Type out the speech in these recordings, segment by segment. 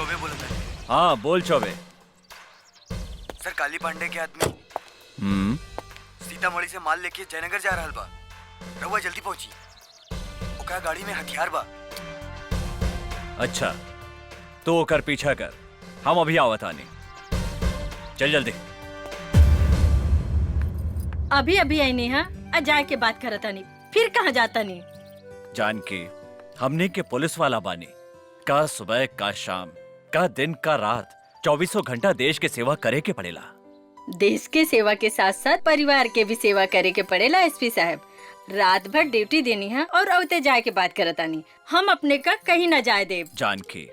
चौबे बोला था। हाँ बोल चौबे। सर काली पांडे के आदमी सीतामढ़ी से माल लेके जयनगर जा रहा बा। रहुआ जल्दी पहुंची। ओकरा गाड़ी में हथियार बा। अच्छा तो ओकर पीछा कर, हम अभी आवत आनी। चल जल्दी। अभी अभी आई नहीं है, जाए के बात करता नहीं, फिर कहाँ जाता नहीं। जान के हमने के पुलिस वाला बानी, का सुबह का शाम का दिन का रात 24 घंटा देश के सेवा करे के पड़ेला। देश के सेवा के साथ साथ परिवार के भी सेवा करे के पड़ेला। एसपी साहब रात भर ड्यूटी देनी है और औते जाए के बात करता नहीं। हम अपने का कहीं न जाए देव। जान के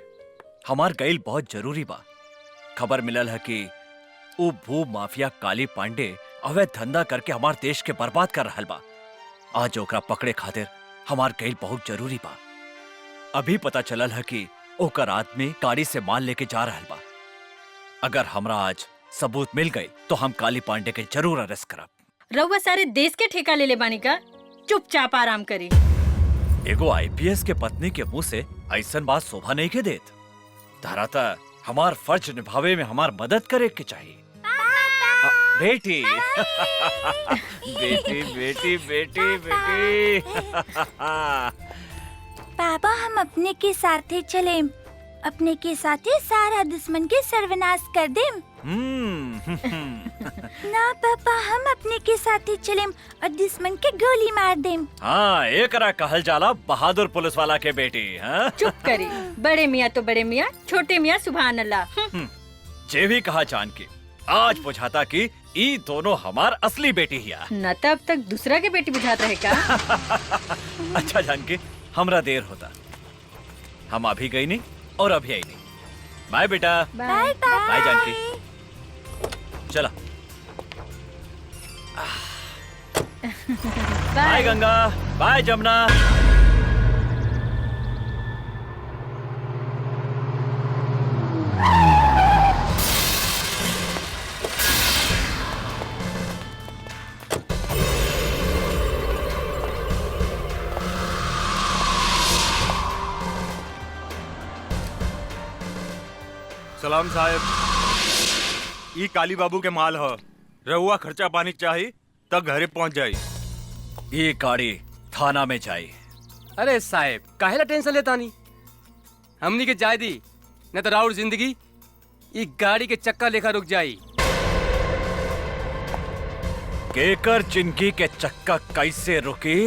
हमार गईल बहुत जरूरी बा। खबर मिलल है कि वो भू माफिया काली पांडे अवैध धंधा करके हमार देश के बर्बाद कर रहल बा। आज ओकरा पकड़े खातिर हमार गईल बहुत जरूरी बा। अभी पता चलल है कि ओकर आदमी गाड़ी से माल लेके जा रहल बा। अगर हमरा आज सबूत मिल गई तो हम काली पांडे के जरूर अरेस्ट करब। रउआ सारे देश के ठेका ले ले बानी का, चुपचाप आराम करी। एगो आईपीएस के पत्नी के मुंह से ऐसन बात शोभा नहीं के देत। धराता हमार फर्ज निभावे में हमार मदद करे के चाहिए। बेटी बेटी बेटी बेटी बेटी पापा हम अपने के साथे चले, अपने के साथे सारा दुश्मन के सर्वनाश कर देम। ना पापा हम अपने के साथे चले और दुश्मन के गोली मार देम। हाँ एकरा कहल जाला बहादुर पुलिस वाला के बेटी। हाँ? चुप करी। बड़े मियाँ तो बड़े मियाँ, छोटे मियाँ सुभान अल्लाह। जे भी कहा जान के आज बुझाता कि ई दोनों हमार असली बेटी हिया। न तब तक दूसरा के बेटी बुझात रहे का। अच्छा जान के हमरा देर होता, हम अभी गई नहीं और अभी आई नहीं। बाय बेटा। Bye bye Janaki. चला बाय गंगा, बाय जमुना। सलाम साहब, ई काली बाबू के माल ह। रहुआ खर्चा पानी चाहिए तब घरे पहुंच जाई। ये गाड़ी थाना में जाई। अरे साहब काहेला टेंशन लेता नहीं, हमनी के जाय दी न तो राउर जिंदगी ई गाड़ी के चक्का लेखा रुक जाई। केकर जिंदगी के चक्का कैसे रुकी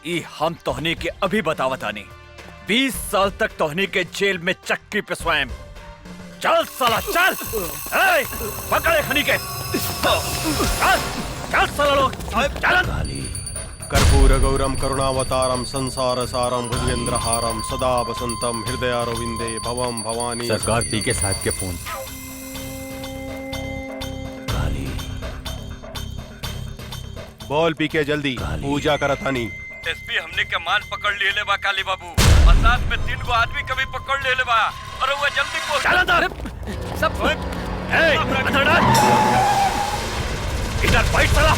ई हम तोहनी के अभी बतावतानी। 20 साल तक तोहनी के जेल में चक्की पे स्वयं। चल साला चल। पकड़े खनी के। चल चल साला लोग चल। कर्पूर गौरम करुणावतारम संसार सारम भुजगेंद्रहारम सदा वसंतम हृदयारविंदे भवम भवानी। सरकार पी के साथ के फोन। बोल पी के जल्दी पूजा करत हनी। एसपी हमने के माल पकड़ ले बा काली बाबू, और साथ में 3 गो आदमी कभी पकड़ ले बा और वो जल्दी पहुंच। चल अंदर सब अंदर डाल। इधर फाइट चला।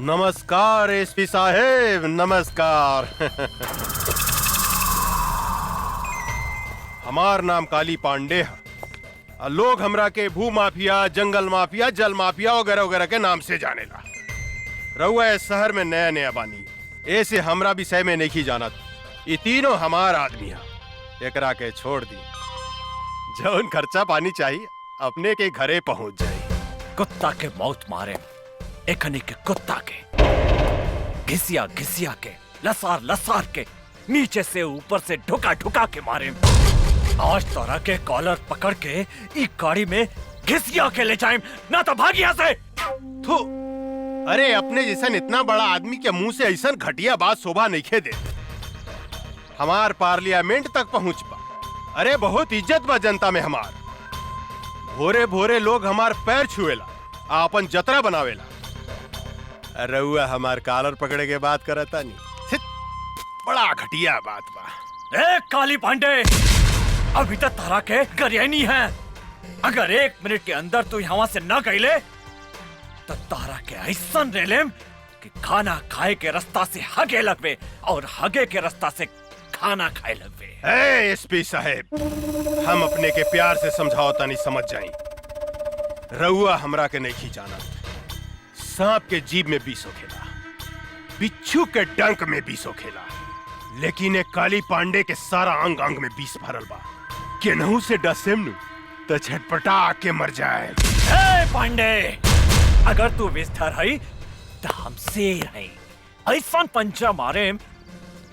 नमस्कार एसपी साहेब, नमस्कार। हमार नाम काली पांडे है। लोग हमरा के भू माफिया, जंगल माफिया, जल माफिया वगैरह वगैरह के नाम से जानेला। रहुआ इस शहर में नया नया बानी, ऐसे हमरा भी सह में नहीं जानत। ये तीनों हमार आदमी है। एकरा के छोड़ दी, जौन खर्चा पानी चाहिए अपने के घरे पहुंच जाए। कुत्ता के मौत मारे, एकनी के कुत्ता के घिसिया घिसिया के, लसार लसार के, नीचे से ऊपर से ढुका ढुका के मारे। आज तोरा के कॉलर पकड़ के ई गाड़ी में घिसिया के ले जाए, ना तो भाग यहाँ से। थू, अरे अपने जैसन इतना बड़ा आदमी के मुंह से ऐसा घटिया बात शोभा नहीं खे दे। हमार पार्लियामेंट तक पहुंच पा। अरे बहुत इज्जत बा जनता में हमार। भोरे भोरे लोग हमार पैर छुएला, आपन जतरा बनावेला। रउआ हमार कॉलर पकड़े के बात करता नहीं। बड़ा घटिया बात बा। ए काली पांडे, अभी तक तारा के गरियानी है। अगर 1 मिनट के अंदर तू यहाँ से न गईले तो तारा के ऐसा रेलेम कि खाना खाए के रास्ता से हगे लगवे और हगे के रास्ता से खाना खाए लगवे। एसपी साहेब, हम अपने के प्यार से समझाओ नहीं समझ जाई। रउआ हमरा के नहीं जाना। सांप के जीभ में बीस होखेला, बिच्छू के डंक में बीस होखेला, लेकिन एक काली पांडे के सारा अंग अंग में बीस भरल बा। केनहू से डसेम नु तो छटपटा के मर जाए। ए पांडे, अगर तू विस्तर है तो हम शेर है। ऐसा पंचा मारे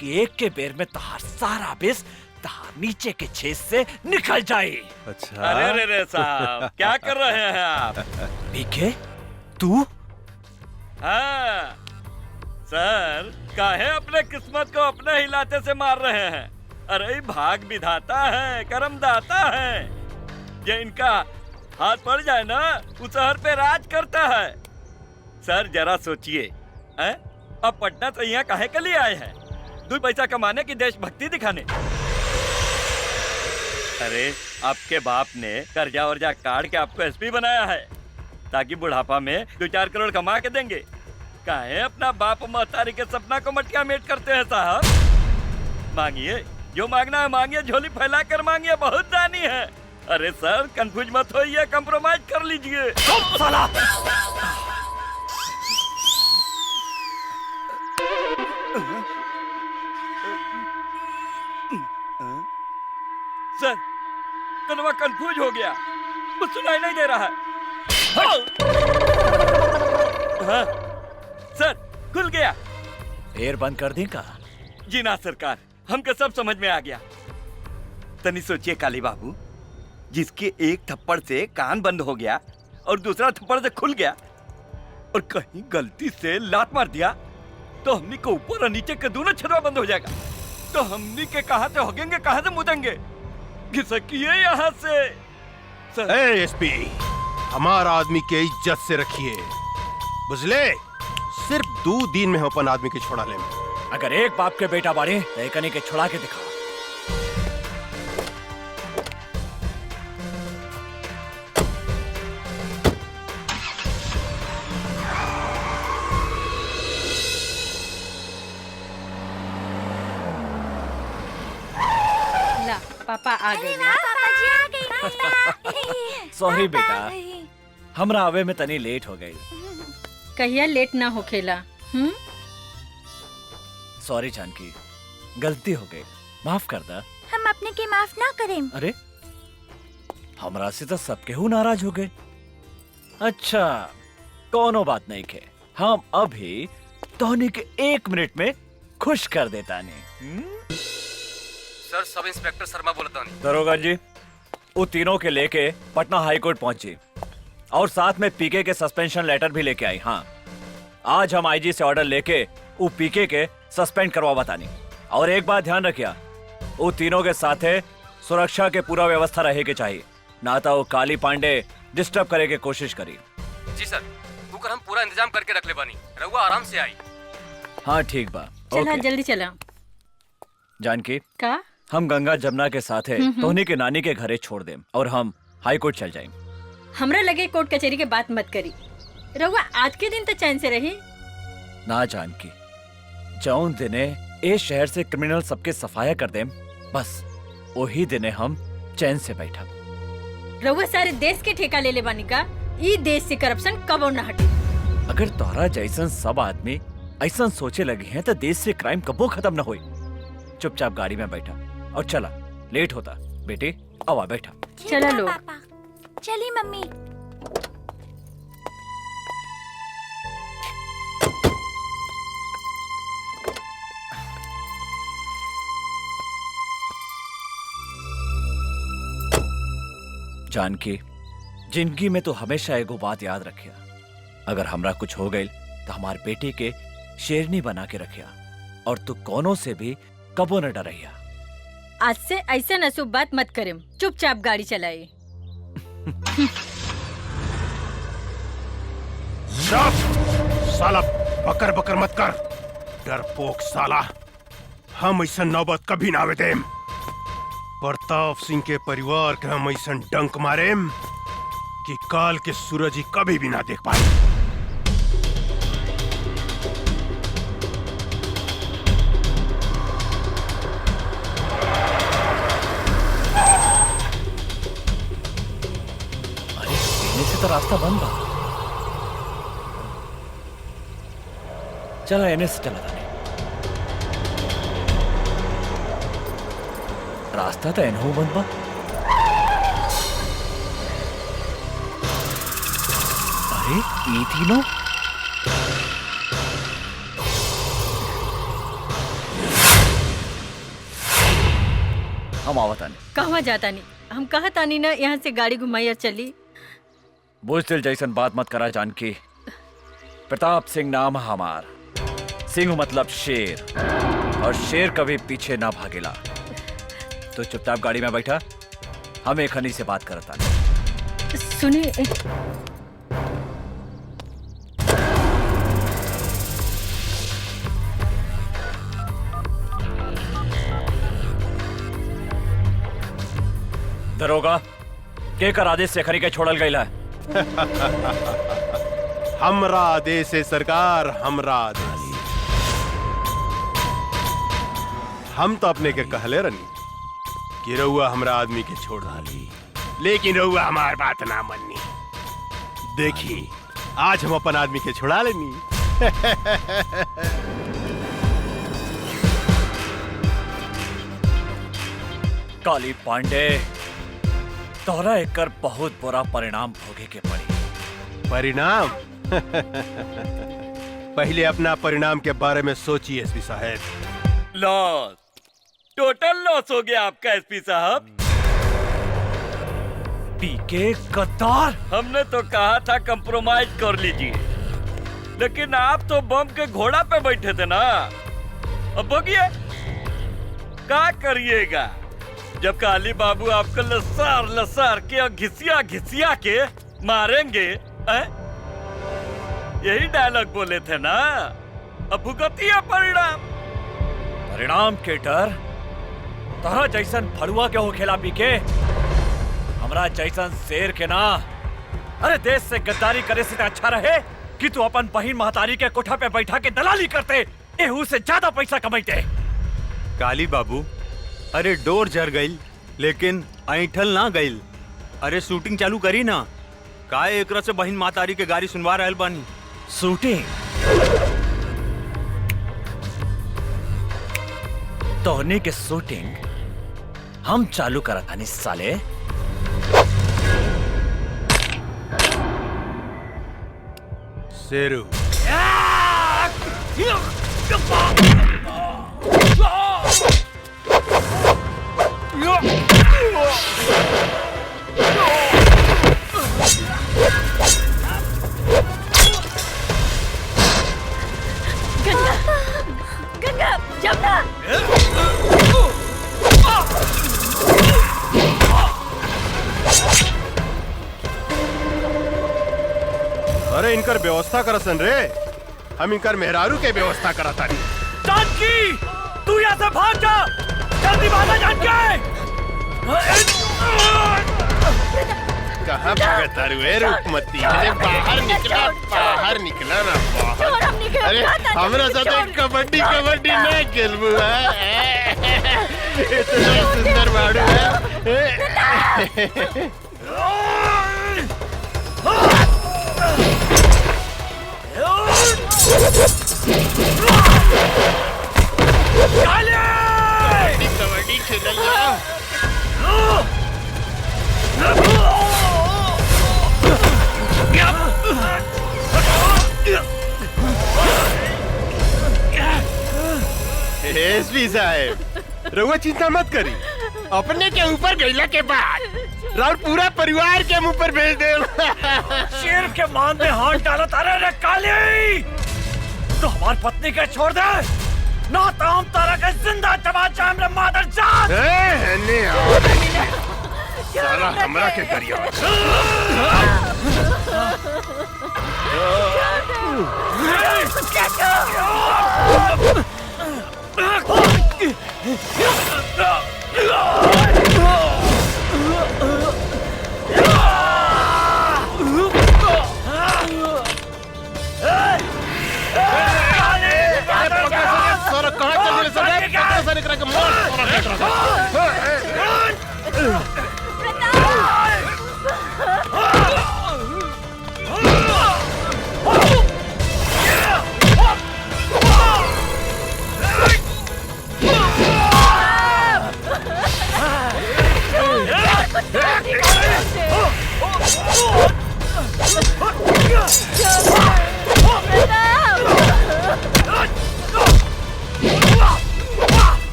कि एक के बेर में तहार सारा विष तहार नीचे के छेद से निकल जाए। अच्छा, अरे रे साहब, क्या कर रहे हैं आप? पीके तू? हाँ सर, काहे अपने किस्मत को अपने हिलाते से मार रहे हैं? अरे भाग विधाता है, कर्म दाता है। ये इनका हाथ पड़ जाए ना, उस शहर पे राज करता है। सर जरा सोचिए, अब पटना से यहाँ काहे के लिए आए हैं? 2 पैसा कमाने की देशभक्ति दिखाने? अरे आपके बाप ने कर्जा वर्जा काट के आपको एसपी बनाया है ताकि बुढ़ापा में 2-4 करोड़ कमा के देंगे। काहे अपना बाप महतारी के सपना को मटका मेट करते हैं साहब? मांगिए, जो मांगना है मांगिए, झोली फैला कर मांगिए, बहुत दानी है। अरे सर कंफ्यूज मत होइए, कंप्रोमाइज कर लीजिए। साला! सर कनवा कंफ्यूज हो गया, कुछ सुनाई नहीं दे रहा है। हाँ, सर खुल गया। एयर बंद कर दें का? जी ना सरकार, हमको सब समझ में आ गया। तनी सोचिए काली बाबू, जिसके एक थप्पड़ से कान बंद हो गया और दूसरा थप्पड़ से खुल गया, और कहीं गलती से लात मार दिया तो हमनी को ऊपर और नीचे के दोनों छदवा बंद हो जाएगा। तो हमनी के कहां से होगेंगे, कहां से मुदेंगे? घिसकिए यहाँ से। सर एसपी, हमारा आदमी के इज्जत से रखिए, बुझले? सिर्फ 2 दिन में हम अपन आदमी के छोड़ा ले। अगर एक बाप के बेटा बारे तो एकनी के छुड़ा के दिखा। ला पापा आ गए। पापा जी आ गई। सॉरी बेटा, हमरा आवे में तनी लेट हो गई। कहिया लेट ना होखेला। सॉरी जानकी, गलती हो गई, माफ कर दा। हम अपने के माफ ना करें। अरे हमरा से तो सबके हु नाराज हो गए। अच्छा कोनो बात नहीं के, हम अभी तोहनी के 1 मिनट में खुश कर देता नहीं। सर सब इंस्पेक्टर शर्मा बोलता नहीं। दरोगा जी, वो तीनों के लेके पटना हाई कोर्ट पहुंची और साथ में पीके के सस्पेंशन लेटर भी लेके आई। हाँ, आज हम आईजी से ऑर्डर लेके वो पीके के सस्पेंड करवा बतानी। और एक बात ध्यान रखिया, वो तीनों के साथे सुरक्षा के पूरा व्यवस्था रहे के चाहिए, ना तो वो काली पांडे डिस्टर्ब करे के कोशिश करी। जी सर, बुकर हम पूरा इंतजाम करके रख ले बानी, रहुआ आराम से आई। हाँ ठीक बा। चला ओके। जल्दी चला। जानकी, का हम गंगा जमुना के साथे तोहनी के नानी के घरे छोड़ देम और हम हाई कोर्ट चल जाएं। हमरा लगे कोर्ट कचहरी के बात मत करी। रहुआ आज के दिन तो चैन से रही। ना जानकी, जौन दिने ए शहर से क्रिमिनल सबके सफाया कर देम, बस वही दिने हम चैन से बैठा। रहुआ सारे देश के ठेका ले ले बानी का? ई देश से करप्शन कबो न हटे। अगर तोहरा जैसन सब आदमी ऐसा सोचे लगे हैं तो देश से क्राइम कबो खत्म न होई। चुपचाप गाड़ी में बैठा और चला, लेट होता। बेटे आवा बैठा। चला लो। पापा, चली मम्मी। जानकी, जिंदगी में तो हमेशा एगो बात याद रखिया, अगर हमरा कुछ हो गई तो हमार बेटी के शेरनी बना के रखिया और तू कोनो से भी कबो न डरैया। आज से ऐसा नसूब बात मत करें, चुपचाप गाड़ी चलाए। साला बकर बकर मत कर, डरपोक साला। हम ऐसा नौबत कभी ना आवे देम। प्रताप सिंह के परिवार के हम ऐसा डंक मारेम कि काल के सूरज ही कभी भी ना देख पाए। रास्ता बंद बा। चला एने से चला तानी। रास्ता तो एनहू बंद बा। अरे ये तीनों हम आवतानी। कहवा जाता नहीं, हम कहा तानी ना यहाँ से गाड़ी घुमाइया चली। बुजदिल जैसन बात मत करा जानकी। प्रताप सिंह नाम हमार। सिंह मतलब शेर, और शेर कभी पीछे ना भागेला। तो चुपचाप गाड़ी में बैठा, हम एक हनी से बात करता। सुनिए, दरोगा के कर आदेश से खरी के छोड़ल गईला है। हमरा आदेश है सरकार, हमरा आदेश। हम तो अपने के कहले रनी कि रउआ हमरा आदमी के छोड़ डाली, लेकिन रउआ हमार बात ना मन्नी। देखी आज हम अपन आदमी के छुड़ा लेनी। काली पांडे, तोहरा एकर बहुत बुरा परिणाम भोगे के पड़ी। परिणाम? पहले अपना परिणाम के बारे में सोचिए एसपी साहब। लॉस, टोटल लॉस हो गया आपका एसपी साहब। पीके गद्दार, हमने तो कहा था कंप्रोमाइज कर लीजिए, लेकिन आप तो बम के घोड़ा पे बैठे थे ना। अब बगिए क्या करिएगा जब काली बाबू आपको लसार लसार के और घिसिया घिसिया के मारेंगे। यही डायलॉग बोले थे ना। अब भुगतिया परिणाम। परिणाम के डर तोहरा जैसन फड़ुआ के हो खेला पीके, हमरा जैसन शेर के ना। अरे देश से गद्दारी करे से अच्छा रहे कि तू अपन बहिन महतारी के कोठा पे बैठा के दलाली करते, एहू से ज्यादा पैसा कमाते। काली बाबू, अरे डोर जर गई लेकिन ऐठल ना गई। अरे शूटिंग चालू करी ना। का एकरा से बहिन मातारी के गाड़ी सुनवा रहल बानी। शूटिंग? तोहनी के शूटिंग हम चालू करत हनी साले। शेरू, गंगा, गंगा, जमुना। अरे इनकर व्यवस्था करसन रे। हम इनकर मेहरारू के व्यवस्था करता नहीं। जानकी, तू यहाँ से भाग जा, जल्दी भागा जानकी। कहाँ भागता रे रूपमती? अरे बाहर निकला, बाहर निकला ना बाहर। अरे हमरा साथ कबड्डी कबड्डी ना खेलबू है। इतना सुंदर बाड़ू है। कबड्डी खेलल जा। एसपी साहब, रउआ चिंता मत करी। अपने के ऊपर गईला के बाद राउर पूरा परिवार के मुंह पर भेज दे। शेर के मान में हाथ डाला तारे रे काली। तो हमारी पत्नी के छोड़ दे, ना तो हम तारा के जिंदा चबा जाम रे मादर जात। साला हमरा के करिया।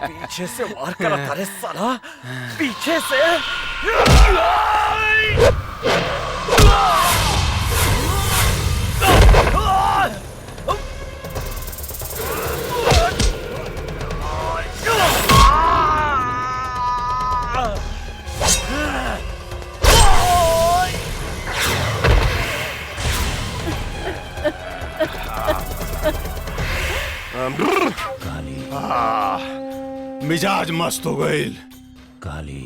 पीछे से वार करा तारे साला, पीछे से। मिजाज मस्त हो गई। काली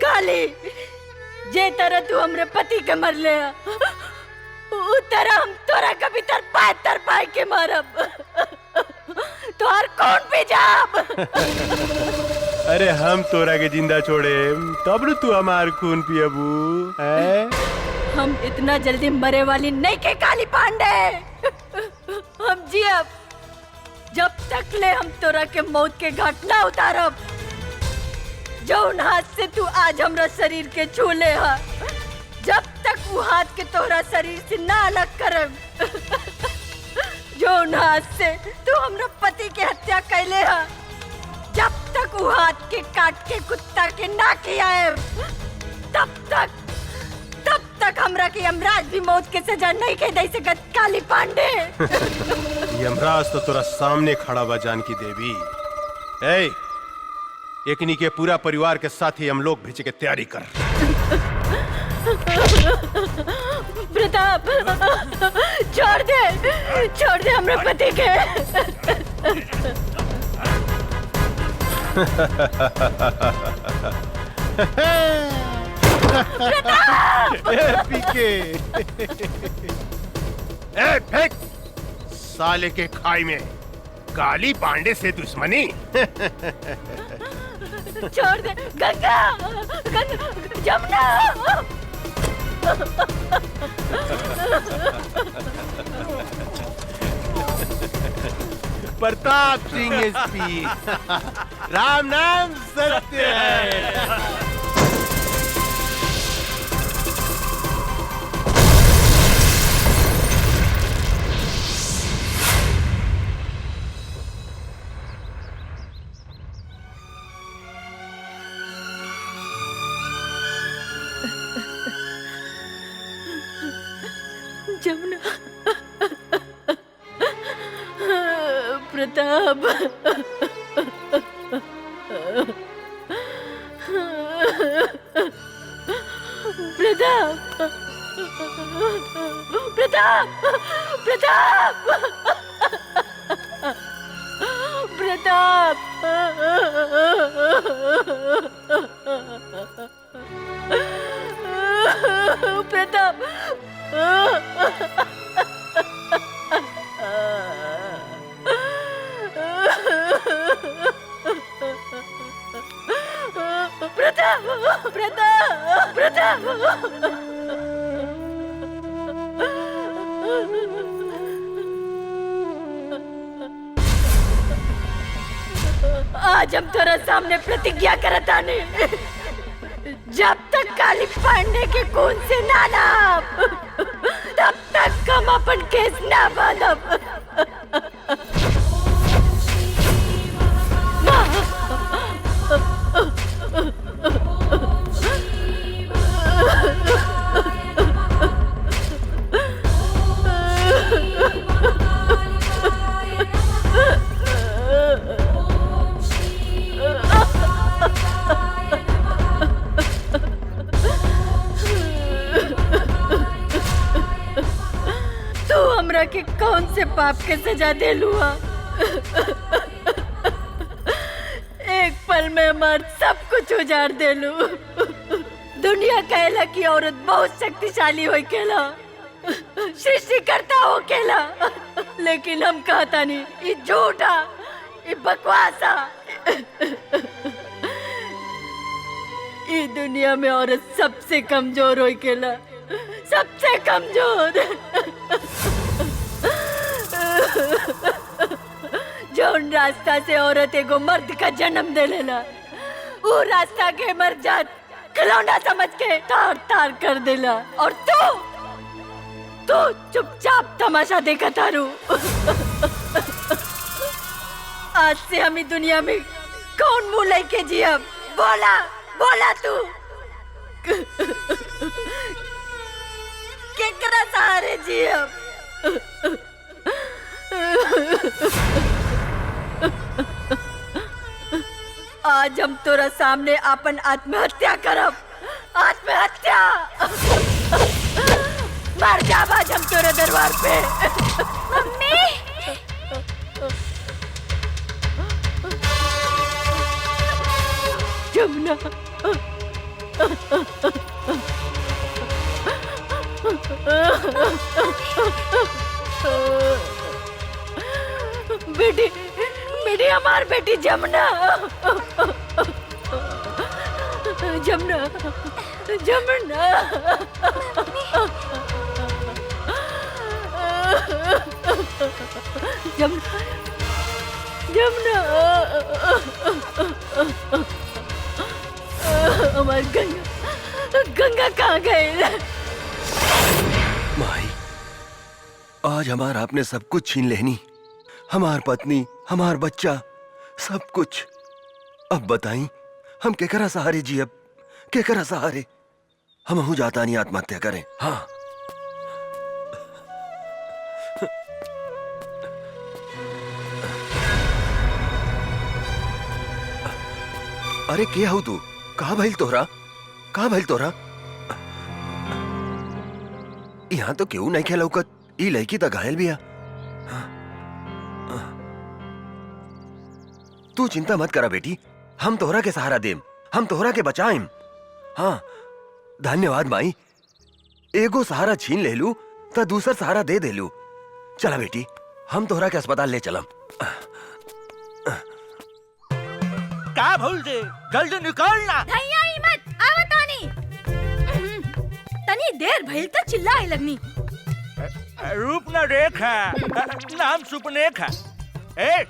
काली, जे तरह तू हमरे पति के मर ले, उ तरह हम तोरा कभी तर पाए के मरब। तोहर कौन भी जाब। अरे हम तोरा के जिंदा छोड़े तब न तू हमार खून पियबू है? हम इतना जल्दी मरे वाली नहीं के काली पांडे। हम जियब जब तक ले हम तोरा के मौत के घाट ना उतारब। जौन हाथ से तू आज हमरा शरीर के छू ले हा, जब तक वो हाथ के तोरा शरीर से ना अलग करब। जौन हाथ से तू हमरा पति के हत्या कैले हा, जब तक वो हाथ के काट के कुत्ता के ना खियाएब, तब तक हमरा के यमराज भी मौत के सजा नहीं के दे सकत काली पांडे। यमराज तो तोरा सामने खड़ा बा जानकी देवी। ए, एकनी के पूरा परिवार के साथ ही हम लोग भेजे के तैयारी कर। प्रताप, छोड़ दे हमरे पति के। पीके ए फेंक साले के खाई में काली पांडे से दुश्मनी। छोड़ दे गंगा, जमुना। प्रताप सिंह एसपी, राम नाम सत्य है। जमुना, प्रताप, प्रताप। आज हम तेरा सामने प्रतिज्ञा करता नहीं, जब तक काली पांडे के खून से ना नाप, तब तक हम अपन केस ना बांधब। तू हमरा के कौन से पाप के सजा दे लुआ? एक पल में मर्द सब कुछ उजाड़ देलू। दुनिया कहला कि औरत बहुत शक्तिशाली हो केला, सृष्टि करता हो केला, लेकिन हम कहता नहीं, ये झूठा, ये बकवासा। ये दुनिया में औरत सबसे कमजोर हो केला, सबसे कमजोर। जौन रास्ता से औरत एगो मर्द का जन्म दे लेला, वो रास्ता के मर जात खिलौना समझ के तार तार कर देला, और तू चुपचाप तमाशा देखा तारू। आज से हम इस दुनिया में कौन मुंह लेके जियब? बोला बोला तू। केकरा सहारे जियब? आज हम तोरा सामने अपन आत्महत्या करब। आत्महत्या मर जाब आज हम तोरे दरबार पे। मम्मी जमुना, बेटी बेटी, हमार बेटी जमुना, जमुना, जमुना। जमुना, जमुना, हमार गंगा, गंगा कहाँ गए? माई, आज हमार आपने सब कुछ छीन लेनी, हमार पत्नी, हमार बच्चा, सब कुछ। अब बताई हम केकरा सहारे जी? अब केकरा सहारे? हम हूँ जाता नहीं आत्महत्या करें। हाँ, अरे क्या हो तू? कहाँ भइल तोहरा? कहाँ भइल तोहरा? यहाँ तो क्यों नहीं खेला उकत? ई लड़की तो घायल भी है। तू चिंता मत करा बेटी, हम तोहरा के सहारा देम, हम तोहरा के बचाएम। हाँ, धन्यवाद माई। एगो सहारा छीन ले लू तो दूसरा सहारा दे दे लू। चला बेटी, हम तोहरा के अस्पताल ले चलम। का भूल दे, जल्दी निकलना। धैया ही मत, आवत आनी। तनी देर भइल त चिल्लाए लगनी। रूप न रेखा, नाम सुपनेखा। ए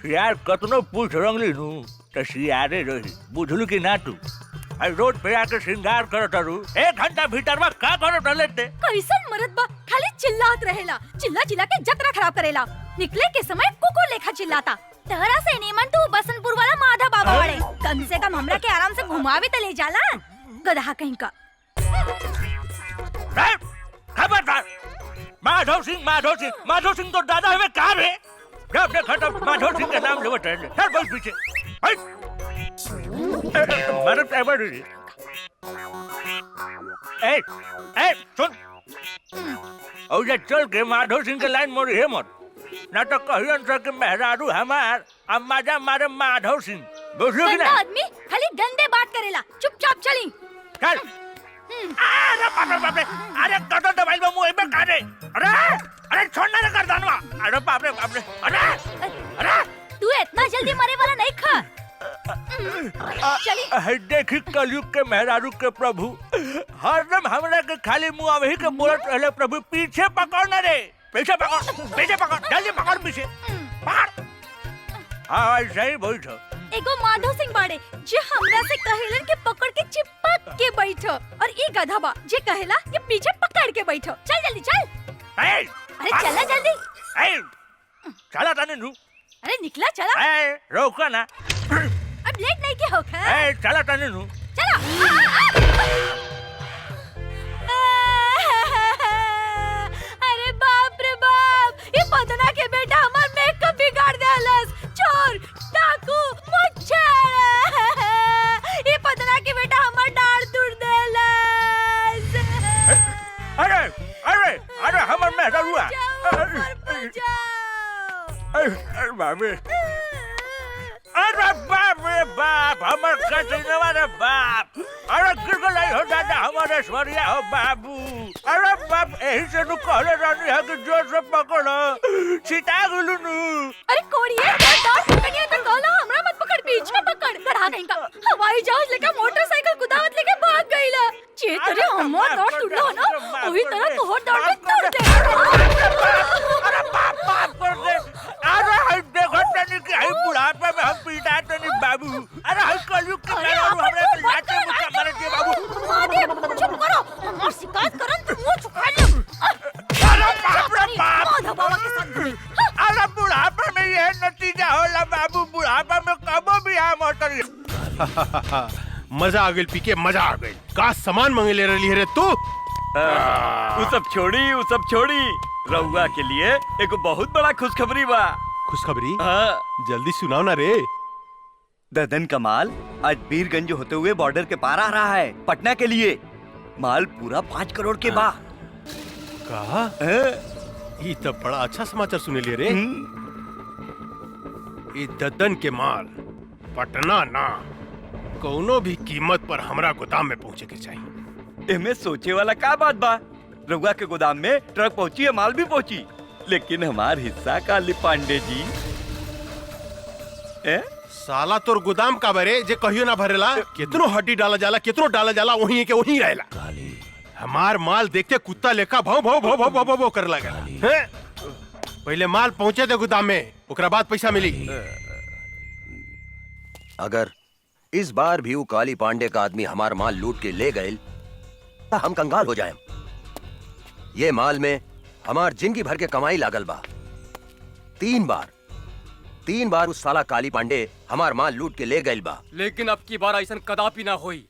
यार, कतनो पूछ रंगली नू तो सियारे रही, बुझलू कि ना तू? रोड पे आके श्रृंगार करत रू, 1 घंटा भीतर में का करत लेते? कैसन मरद बा, खाली चिल्लात रहेला, चिल्ला चिल्ला के जतरा खराब करेला। निकले के समय कुको लेखा चिल्लाता। तहरा से नीमन तू बसंतपुर वाला माधा बाबा वाले, कम से कम हमरा के आराम से घुमावे त ले जाला। गधा कहीं का। खबरदार! माधव सिंह तो दादा हमें कहा रे? जब देखा तब माधव सिंह के नाम लेवत रहे। चल बहुत पीछे। मरद एवर ए सुन, और ये चल के माधव सिंह के लाइन मोड़ी है मत, ना तो कहियन से कि मेहरारू हमार अम्मा जा मारे माधव सिंह। बुझलो कि गंदा ना? आदमी खाली गंदे बात करेला। चुपचाप चली। चल। अरे बाप रे, अरे कटो दबाइल में मुंह में काटे। अरे छोड़ना रे गर्दनवा। अरे बाप रे, अरे तू इतना जल्दी मरे वाला नहीं खा। चली। देखी कलयुग के मेहरारू के प्रभु, हरदम हमरा के खाली मुंह वही के बोलत रहले, प्रभु पीछे पकड़ ना रे, पीछे पकड़, जल्दी पकड़, पीछे पकड़। हाँ ऐसा ही बैठ। एगो माधव सिंह बाड़े जे हमरा से कहेलन के पकड़ के चिपक के बैठो, और ई गधा बा जे कहेला कि पीछे पकड़ के बैठो। चल जल्दी चल। अरे चला जल्दी। चला तने नू। अरे निकला चला। रोका ना। अब लेट नहीं के होगा। चला तने नू। चला। अरे बाप रे बाप, ये पतना के बेटा हमार मेकअप बिगाड़ देलस। चोर, डाकू, मच्छर, ये पतना के बेटा हमार डाल तोड़ देलस। अरे हमार मेहरारू हुआ। अरे बाबे, रे बाप हमर कसिनवा रे बाप। अरे गिर गई हो दादा हमारे स्वरिया हो बाबू। अरे बाप यही से नु कहले रानी है कि जोर से पकड़ो सीता गुलू नु। अरे कोड़िए डांट पकड़िए तो कहला हमरा मत पकड़, पीछे पकड़। गधा कहीं का हवाई जहाज लेके मोटरसाइकिल कुदावत लेके भाग गईला। जे तेरे हमर दौड़ टूटलो ना वही तरह तोहर दौड़ में तोड़ दे। अरे बाप बाप कर दे। अरे हई देखो तनी कि हई बुढ़ापे में हम पीटा तनी बाबू। अरे हई कलयुग के मेहरारू हमरे पे लाते मुक्का मारे दे बाबू। अरे चुप करो, हमर शिकायत करन तो मुंह छुपा ले। अरे बाप रे बाप। माधव बाबा के साथ घूमी। अरे बुढ़ापे में ये नतीजा होला बाबू। बुढ़ापे में कबो भी हम होतरी। मजा आ गई पी के, मजा आ गई। का सामान मांगे ले रही है रे तू? वो सब छोड़ी रउआ के लिए एक बहुत बड़ा खुशखबरी बा। खुशखबरी? हाँ। जल्दी सुनाओ ना रे। ददन का माल आज बीरगंज होते हुए बॉर्डर के पार आ रहा है पटना के लिए। माल पूरा 5 करोड़ के बा। कहा? ये तो बड़ा अच्छा समाचार सुने ले रे। ये ददन के माल पटना ना कोनो भी कीमत पर हमरा गोदाम में पहुंचे के चाहिए। एमे सोचे वाला का बात बा। रउआ के गोदाम में ट्रक पहुंची है, माल भी पहुंची, लेकिन हमार हिस्सा काली पांडे जी। साला तोर गोदाम का बरे जे कहियो ना भरेला। कितनो हड्डी डाला जाला, कितनो डाला जाला, वहीं के वहीं रहेला। हमार माल देखते कुत्ता लेखा भौ भौ भौ भौ भौ भौ, भौ कर लगा। पहले माल पहुंचे दे गोदाम में, ओकरा बाद पैसा मिली। अगर इस बार भी वो काली पांडे का आदमी हमार माल लूट के ले गए तो हम कंगाल हो जाएं। ये माल में हमार जिंदगी भर के कमाई लागल बा। 3 बार उस साला काली पांडे हमार माल लूट के ले गइल बा। लेकिन अब की बार ऐसा कदापि ना होई।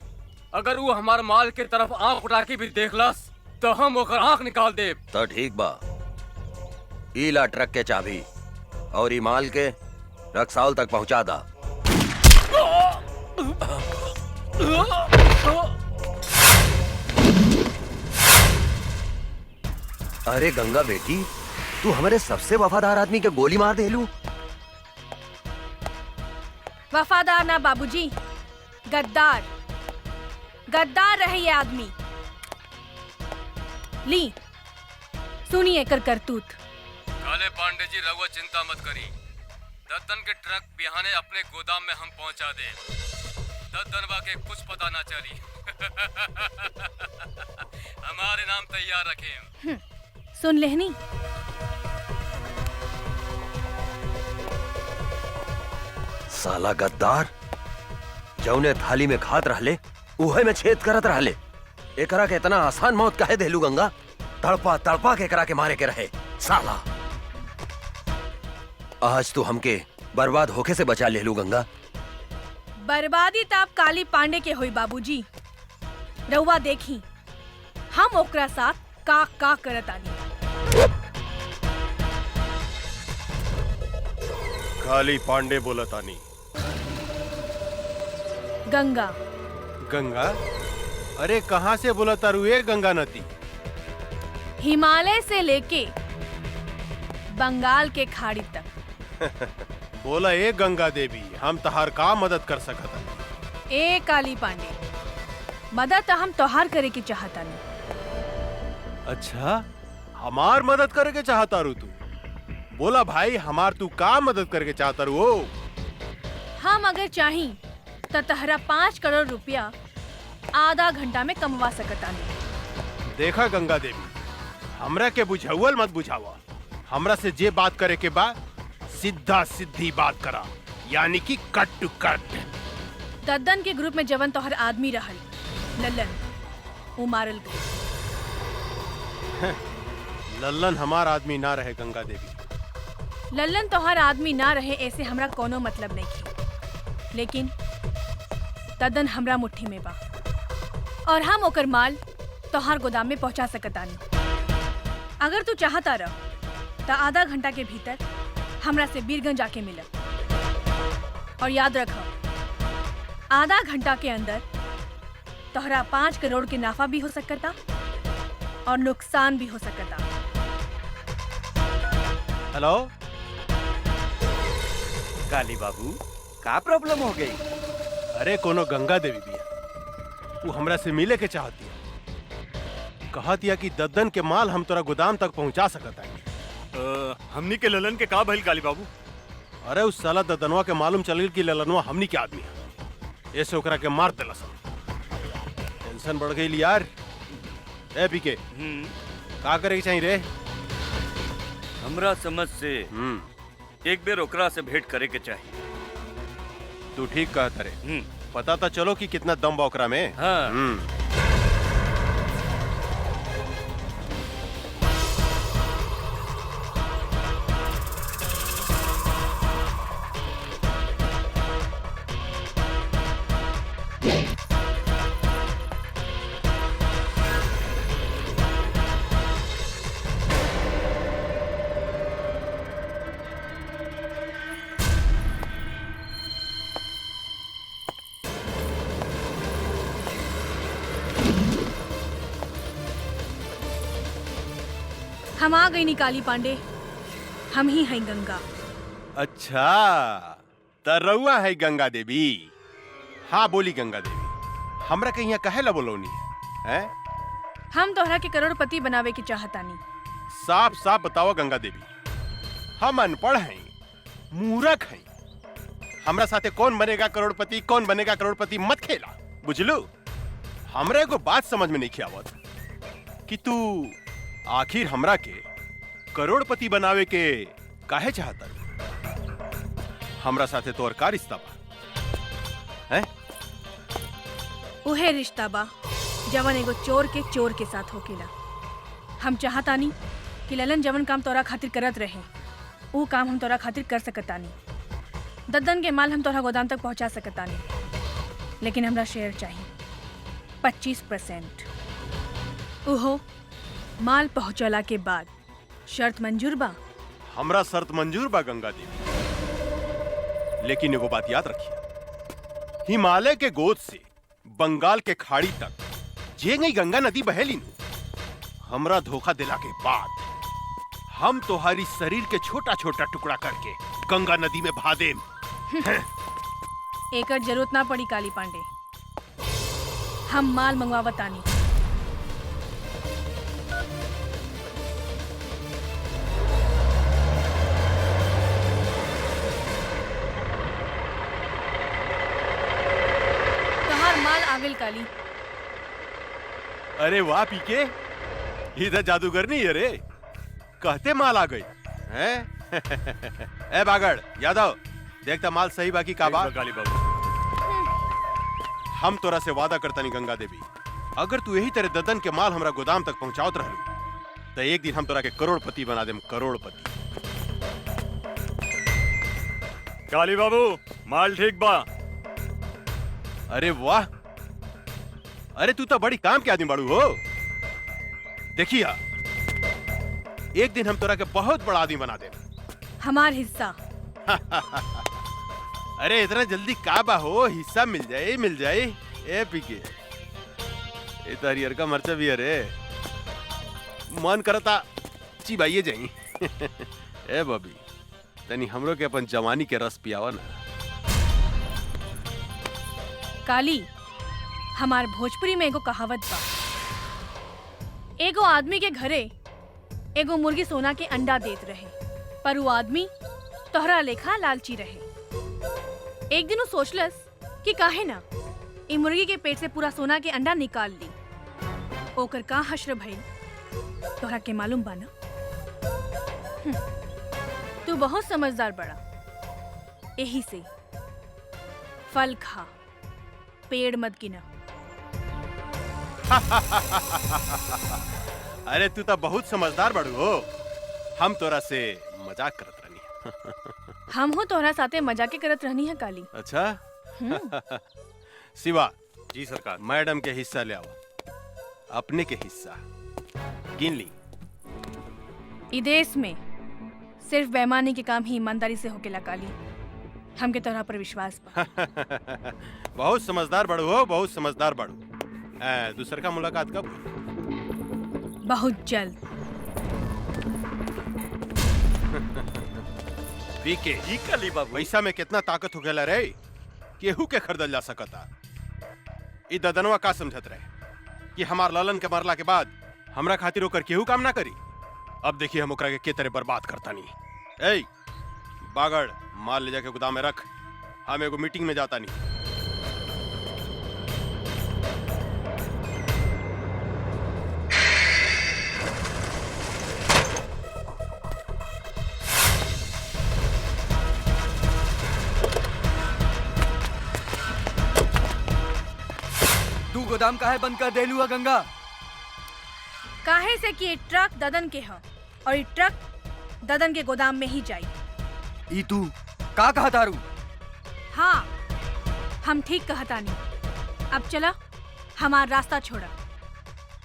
अगर वो हमार माल के तरफ आंख उठा के भी देखलस तो हम ओकर आंख निकाल देब। तो ठीक बा, ईला ट्रक के चाबी और ई माल के रक्सौल तक पहुंचा दा। अरे गंगा बेटी, तू हमारे सबसे वफादार आदमी के गोली मार देलू। वफादार ना बाबूजी, गद्दार। गद्दार रहे ये आदमी। ली सुनिए कर करतूत। काले पांडे जी रघुआ चिंता मत करी। दद्दन के ट्रक बिहाने अपने गोदाम में हम पहुंचा दे। दद्दनवा के कुछ पता ना चली। हमारे नाम तैयार रखें। सुन लेहनी। साला गद्दार, जौने थाली में खात रहले उहे में छेद करत रहले। एकरा के इतना आसान मौत काहे देलू गंगा? तड़पा तड़पा के एकरा के मारे के रहे साला। आज तू हमके बर्बाद होके से बचा लेलू गंगा। बर्बादी ताप काली पांडे के होई बाबूजी। रउआ देखी हम ओकरा साथ का करत आनी। काली पांडे बोला तानी। गंगा। गंगा? अरे कहाँ से बोला तारू ये गंगा नदी? हिमालय से लेके बंगाल के खाड़ी तक। बोला ए गंगा देवी, हम तहार का मदद कर सकत? ए काली पांडे, मदद तो हम तोहार करे के चाहता नहीं। अच्छा, हमार मदद करे के चाहता रू तू? बोला भाई, हमार तू का मदद करके चाहता रू? हम अगर चाही तो तहरा 5 करोड़ रुपया आधा घंटा में कमवा सकता नहीं। देखा गंगा देवी, हमरा के बुझावल मत बुझावा। हमरा से जे बात करे के बा सीधा सीधी बात करा, यानी कि कट टू कट। दद्दन के ग्रुप में जवन तोहर आदमी रहल लल्लन, वो मारल गई। लल्लन हमार आदमी ना रहे गंगा देवी। लल्लन तोहर आदमी ना रहे ऐसे हमरा कोनो मतलब नहीं की, लेकिन दद्दन हमरा मुट्ठी में बा और हम ओकर माल तोहार गोदाम में पहुंचा सकतानी। अगर तू चाहता रह तो आधा घंटा के भीतर हमरा से बीरगंज आके मिल। और याद रख, आधा घंटा के अंदर तोहरा 5 करोड़ के नाफा भी हो सकता और नुकसान भी हो सकता। हेलो काली बाबू, का प्रॉब्लम हो गई? अरे कोनो गंगा देवी बिया, वो हमरा से मिले के चाहती है। कहतिया कि दद्दन के माल हम तोरा गोदाम तक पहुंचा सकता है। हमनी के ललन के का भइल काली बाबू? अरे उस साला ददनवा के मालूम चल गई कि ललनवा हमनी के आदमी है, ऐसे ओकरा के मार देलस। टेंशन बढ़ गई यार। ए पीके, का करे के चाहिए रे? हमरा समझ से एक बेर ओकरा से भेंट करे के चाहिए। तू ठीक कहता रे। पता तो चलो कि कितना दम बा ओकरा में। हाँ। हम आ गई नी काली पांडे, हम ही हैं गंगा। अच्छा, तरौआ है गंगा देवी। हाँ बोली गंगा देवी, हमरा के यहाँ कहे ला बोलौनी है? हम तोहरा के करोड़पति बनावे के चाहतानी। साफ साफ बताओ गंगा देवी, हम अनपढ़ हैं, मूर्ख हैं। हमरा साथे कौन बनेगा करोड़पति, कौन बनेगा करोड़पति मत खेला, बुझलू? हमरा एगो बात समझ में नहीं आवत कि तू आखिर हमरा के करोड़पति बनावे के काहे चाहता? हमरा साथे तोर का रिश्ता बा? हैं? उहे रिश्ता बा जवन एगो चोर के साथ होकेला। हम चाहतानी कि ललन जवन काम तोरा खातिर करत रहे, वो काम हम तोरा खातिर कर सकतानी। दद्दन के माल हम तोरा गोदाम तक पहुंचा सकतानी, लेकिन हमरा शेयर चाहिए 25%। उहो माल पहुंचला के बाद। शर्त मंजूर बा? हमरा शर्त मंजूर बा गंगा देवी, लेकिन एगो बात याद रखिए, हिमालय के गोद से बंगाल के खाड़ी तक जे गई गंगा नदी बहेली नु, हमरा धोखा दिला के बाद हम तोहारी शरीर के छोटा छोटा टुकड़ा करके गंगा नदी में बहा देम। एकर जरूरत ना पड़ी काली पांडे, हम माल मंगवावतानी। आविल काली। अरे वाह पीके, इधर जादूगर नहीं है रे, कहते माल आ गई हैं? ए बागड़ यादव, देखता माल सही बाकी का बा? काली बाबू, हम तोरा से वादा करता नहीं गंगा देवी, अगर तू यही तरह ददन के माल हमरा गोदाम तक पहुंचावत रहलू तो एक दिन हम तोरा के करोड़पति बना देम, करोड़पति। काली बाबू माल ठीक बा? अरे वाह, अरे तू तो बड़ी काम के आदमी बाड़ू हो। देखिया, एक दिन हम तोरा के बहुत बड़ा आदमी बना देम। हमार हिस्सा। अरे इतना जल्दी का बा हो, हिस्सा मिल जाए मिल जाए। ए पीके, ए तो हरियर का मर्चा भी अरे मन करता चिबाइए जाई। ए बबी, तनी हमरो के अपन जवानी के रस पियावा ना। काली, हमार भोजपुरी में एगो कहावत बा, एगो आदमी के घरे एगो मुर्गी सोना के अंडा देत रहे, पर वो आदमी तोहरा लेखा लालची रहे। एक दिन वो सोचलस कि काहे ना ई मुर्गी के पेट से पूरा सोना के अंडा निकाल ली। ओकर का हश्र भइल तोहरा के मालूम बा ना? तू बहुत समझदार बड़ा, यही से फल खा, पेड़ मत गिना। अरे तू तो बहुत समझदार बड़ू हो, हम तोरा से मजाक करत रहनी। हम हो तोहरा साथे मजाके करत रहनी है काली। अच्छा। शिवा जी सरकार। मैडम के हिस्सा ले आओ, अपने के हिस्सा गिन ली। ई देश में सिर्फ बेईमानी के काम ही ईमानदारी से होकेला काली, हमके तोहरा पर विश्वास बा। बहुत समझदार बड़ू हो, बहुत समझदार बड़ू। दूसर का मुलाकात कब? बहुत जल्द। पी के जी काली बाबू। पैसा में कितना ताकत हो गया रे, केहू के खरीदल जा सकता। ई ददनवा का समझत रहे कि हमार ललन के मरला के बाद हमरा खातिर ओकर केहू काम ना करी। अब देखिए हम ओकरा के तरह बर्बाद करता नहीं। ए बागड़, माल ले जाके गोदाम में रख, हम एगो मीटिंग में जाता नहीं। तू गोदाम काहे बंद कर देलू है गंगा? काहे से कि ये ट्रक ददन के ह और ये ट्रक ददन के गोदाम में ही जाई। ई तू का कहा तारू? हाँ, हम ठीक कहतानी। अब चला, हमार रास्ता छोड़ा।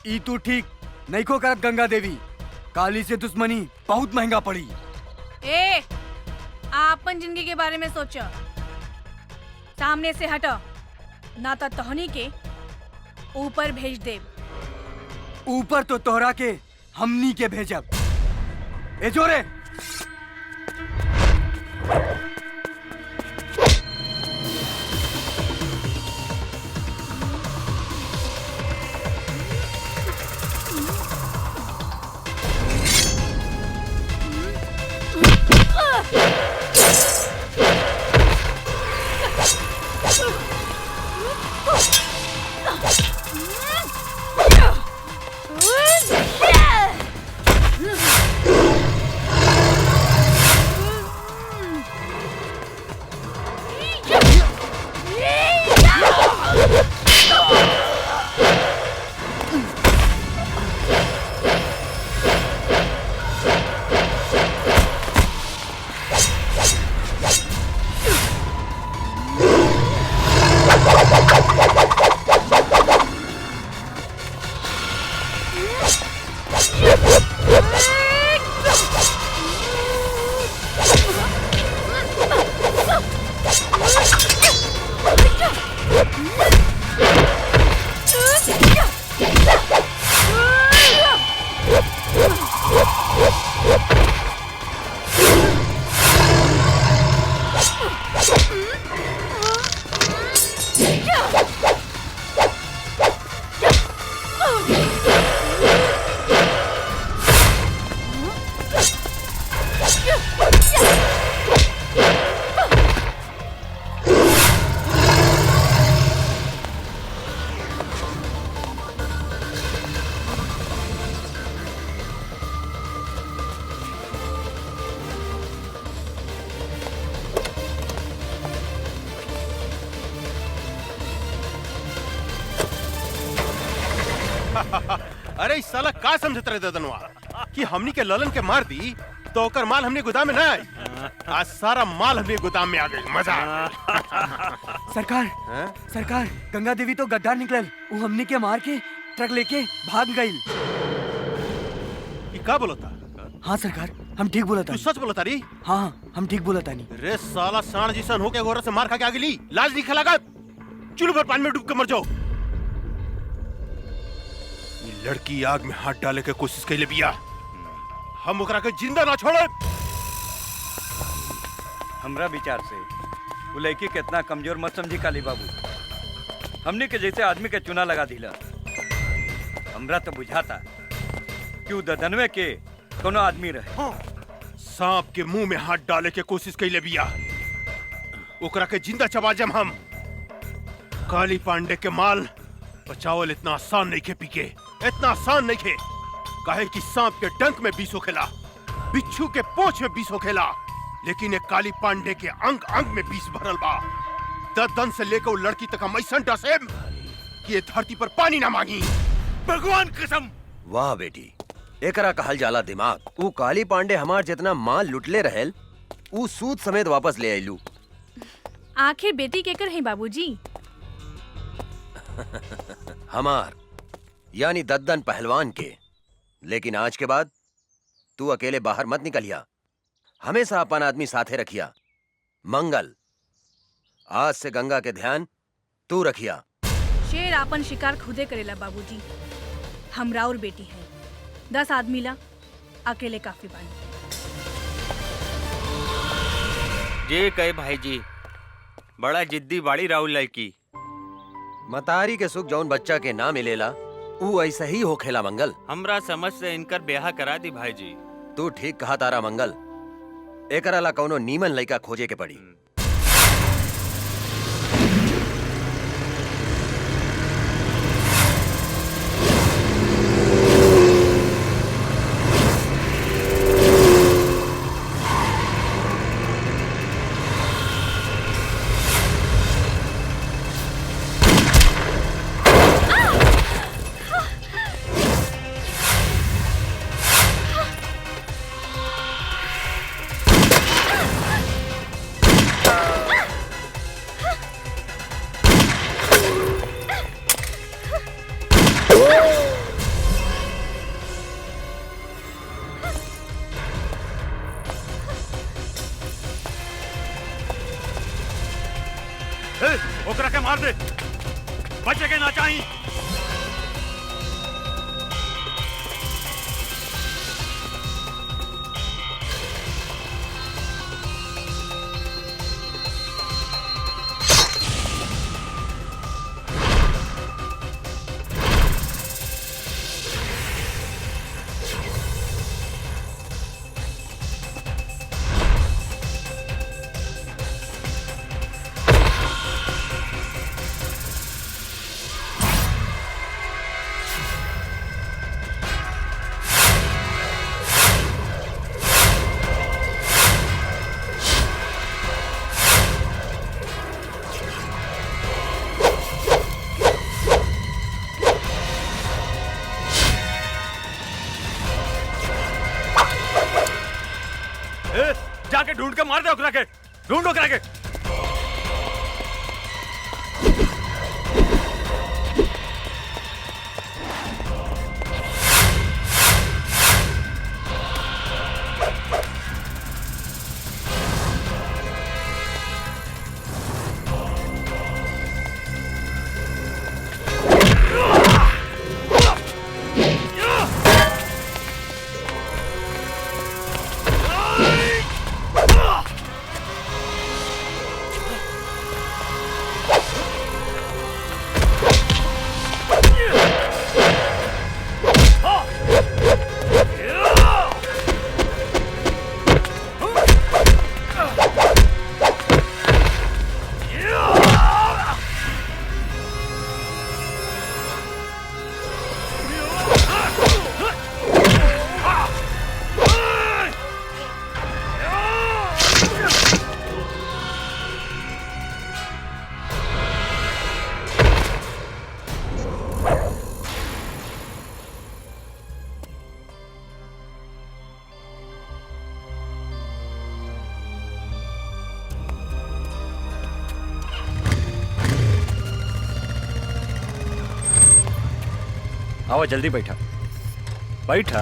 ई तू ठीक नहीं को करत गंगा देवी। काली से दुश्मनी बहुत महंगा पड़ी। ए, आपन जिंदगी के बारे में सोचो। सामने से हटो, ना तो तोहनी के ऊपर भेज दे। ऊपर तो तोहरा के हमनी के भेजब। ए जोरे अरे इस साला का समझत रहे ददनवा कि हमनी के ललन के मार दी तो ओकर माल हमने गोदाम में ना आई। आज सारा माल हमने गोदाम में आ गई। मजा सरकार सरकार गंगा देवी तो गद्दार निकलल। वो हमनी के मार के ट्रक लेके भाग गई। ये का बोलता? हाँ सरकार, हम ठीक बोला तू सच बोलता री? हाँ हम ठीक बोला तानी। रे साला सांड जिसन होके गोरा से मार खा के आ गेली। लाज नहीं खलागा? चुल्लू भर पानी में डूब के मर जाओ। ये लड़की आग में हाथ डाले के कोशिश कैले बिया, हम ओकरा के जिंदा ना छोड़े। हमरा विचार से वो लड़की कितना कमजोर मत समझी काली बाबू। हमने के जैसे आदमी के चुना लगा दिला। हमरा तो बुझाता कि वो ददनवे के कोनो आदमी रहे। सांप के मुंह में हाथ डाले के कोशिश कैले बिया, ओकरा के जिंदा चबा जम हम। काली पांडे के माल बचावल इतना आसान नहीं खे पीके, इतना आसान नहीं खे। काहे कि सांप के डंक में विष होखेला, बिच्छू के पोंछ में विष होखेला, लेकिन एक काली पांडे के अंग अंग में विष भरल बा। ददन से लेकर वो लड़की तक हम ऐसा डसेम कि ये धरती पर पानी ना मांगी। भगवान कसम। वाह बेटी, एकरा कहल जाला दिमाग। ऊ काली पांडे हमार जितना माल लुटले रहेल, ऊ सूद समेत वापस ले आइलू। आखिर बेटी केकर है बाबूजी? हमार यानी दद्दन पहलवान के। लेकिन आज के बाद तू अकेले बाहर मत निकलिया, हमेशा अपन आदमी साथे रखिया। मंगल, आज से गंगा के ध्यान तू रखिया। शेर आपन शिकार खुदे करेला बाबूजी। हमरा और बेटी है, 10 आदमी ला अकेले काफी बानी। जे कहे भाई जी, बड़ा जिद्दी बाड़ी राहुल लड़की। मतारी के सुख जौन बच्चा के ना मिलेला ऊ ऐसा ही हो खेला मंगल। हमरा समझ से इनकर ब्याह करा दी भाई जी। तू ठीक कहा तारा मंगल, एकरा ला कौनो नीमन लइका खोजे के पड़ी। ओकरा के मार दे, बचे के ना चाहिए। जाके ढूंढ के मार दे ओकरा के, ढूंढ ओकरा के। आओ जल्दी बैठा बैठा।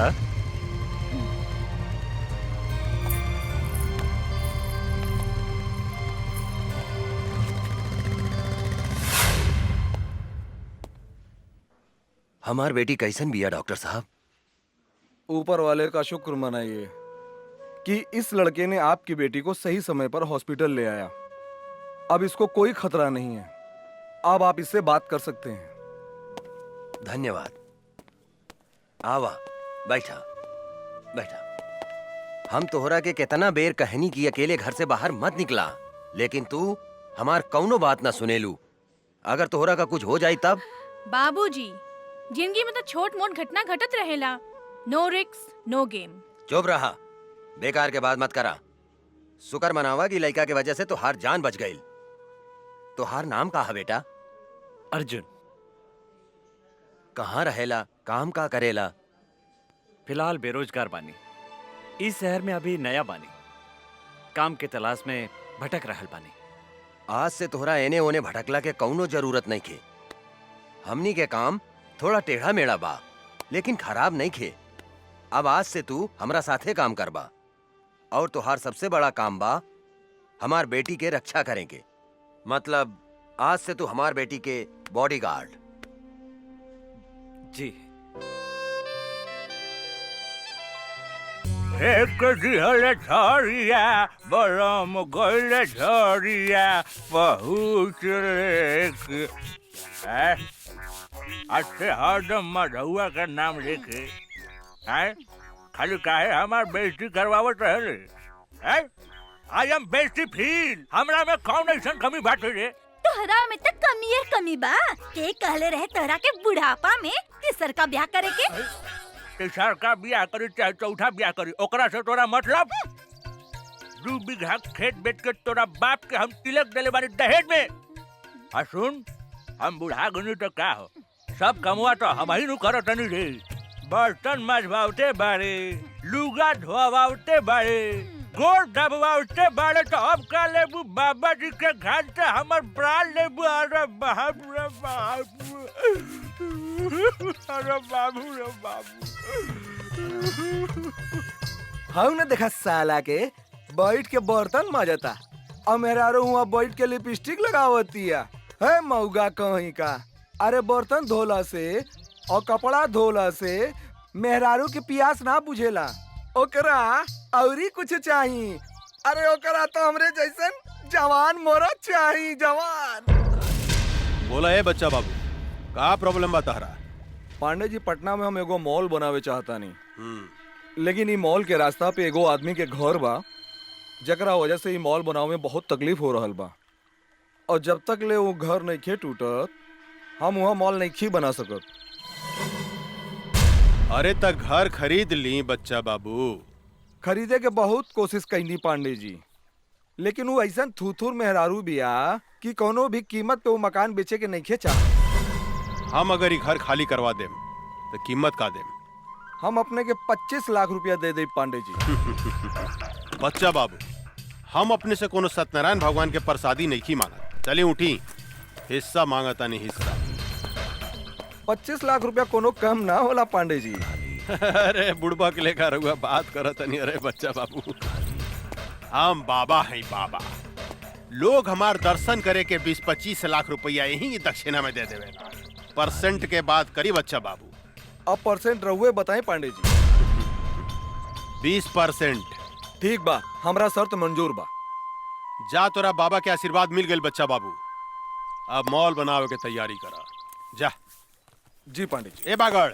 हमार बेटी कैसन बिया डॉक्टर साहब? ऊपर वाले का शुक्र मनाइए कि इस लड़के ने आपकी बेटी को सही समय पर हॉस्पिटल ले आया। अब इसको कोई खतरा नहीं है, अब आप इससे बात कर सकते हैं। धन्यवाद। आवा बैठा बैठा। हम तोहरा के कितना बेर कहनी की अकेले घर से बाहर मत निकला, लेकिन तू हमार कौनो बात ना सुनेलू। अगर तोहरा का कुछ हो जाई तब? बाबूजी, जिंदगी में तो छोट मोट घटना घटत रहेला। नो रिस्क नो गेम। चुप रहा, बेकार के बात मत करा। शुक्र मनावा की लड़का की वजह से तोहार जान बच गई। तोहार नाम का है बेटा? अर्जुन। कहाँ रहेला, काम का करेला? फिलहाल बेरोजगार बानी, इस शहर में अभी नया बानी, काम के तलाश में भटक रहल बानी। आज से तोहरा एने ओने भटकला के कौनो जरूरत नहीं खे। हमनी के काम थोड़ा टेढ़ा मेढ़ा बा, लेकिन खराब नहीं खे। अब आज से तू हमरा साथे काम करबा, और तोहार सबसे बड़ा काम बा हमार बेटी के रक्षा करेंगे। मतलब आज से तू हमार बेटी के बॉडीगार्ड। जी। एक दिहले झरिया बरम गइले झरिया पहुँच लेके अच्छे हरदम मधुआ का नाम लेके हैं खाली काहे हमार बेइज्जती करवावत रहले हैं आई एम बेइज्जती फील हमरा में कौन ऐसन कमी बाटे रे तोहरा में तो कमी है कमी बा के कहले रहे तोहरा के बुढ़ापा में तीसर का ब्याह करे के तीसर का ब्याह करी चाहे चौथा ब्याह करी ओकरा से तोरा मतलब 2 बीघा खेत बेच के तोरा बाप के हम तिलक देले बानी दहेज में आ सुन हम बुढ़ा गनी तो का हो सब कमवा तो हम ही नु करत नहीं रे बर्तन मजवावते बारे लुगा धोवावते बारे गोड़ दबवावते बारे तो अब का लेबू बाबा जी के घर से हमर प्राण लेबू अरे बाप रे बाप अरे बाबू रे बाबू हम ने देखा साला के बैठ के बर्तन माजता और मेरा हुआ बैठ के लिपस्टिक लगावतिया है मऊगा कहीं का। अरे बर्तन धोला से और कपड़ा धोला से मेहरारू के प्यास ना बुझेला ओकरा औरी कुछ चाहिए। अरे ओकरा तो हमरे जैसन जवान मोरा चाहिए जवान। बोला है बच्चा बाबू का प्रॉब्लम बता रहा? पांडे जी पटना में हम एगो मॉल बनावे चाहता नहीं लेकिन ई मॉल के रास्ता पे एगो आदमी के घर बा जकरा वजह से ई मॉल बनावे में बहुत तकलीफ हो रहल बा और जब तक ले वो घर नहीं खे टूटत हम वहाँ मॉल नहीं खी बना सकत। अरे तक घर खरीद ली बच्चा बाबू। खरीदे के बहुत कोशिश कैनी पांडे जी लेकिन वो ऐसा थूथूर मेहरारू बिया कि कोनो भी कीमत पे वो मकान बेचे के नहीं खे चाह। हम अगर ये घर खाली करवा देम तो कीमत का देम? हम अपने के 25 लाख रुपया दे दे पांडे जी। बच्चा बाबू हम अपने से कोनो सत्यनारायण भगवान के प्रसादी नहीं की मांगा। चले उठी हिस्सा मांगता नहीं हिस्सा। 25 लाख रुपया कोनो कम ना होला पांडे जी। अरे बुढ़बा के लेकर हुआ बात करत नहीं। अरे बच्चा बाबू हम बाबा हैं बाबा। लोग हमार दर्शन करे के 20-25 लाख रुपया यही दक्षिणा में दे देवे। परसेंट के बात करी बच्चा बाबू। अब परसेंट रहुए बताएं पांडे जी। 20%। ठीक बा हमरा शर्त मंजूर बा। जा तोरा बाबा के आशीर्वाद मिल गए बच्चा बाबू। अब मॉल बनावे के तैयारी करा जा। जी पांडे जी। ए बागड़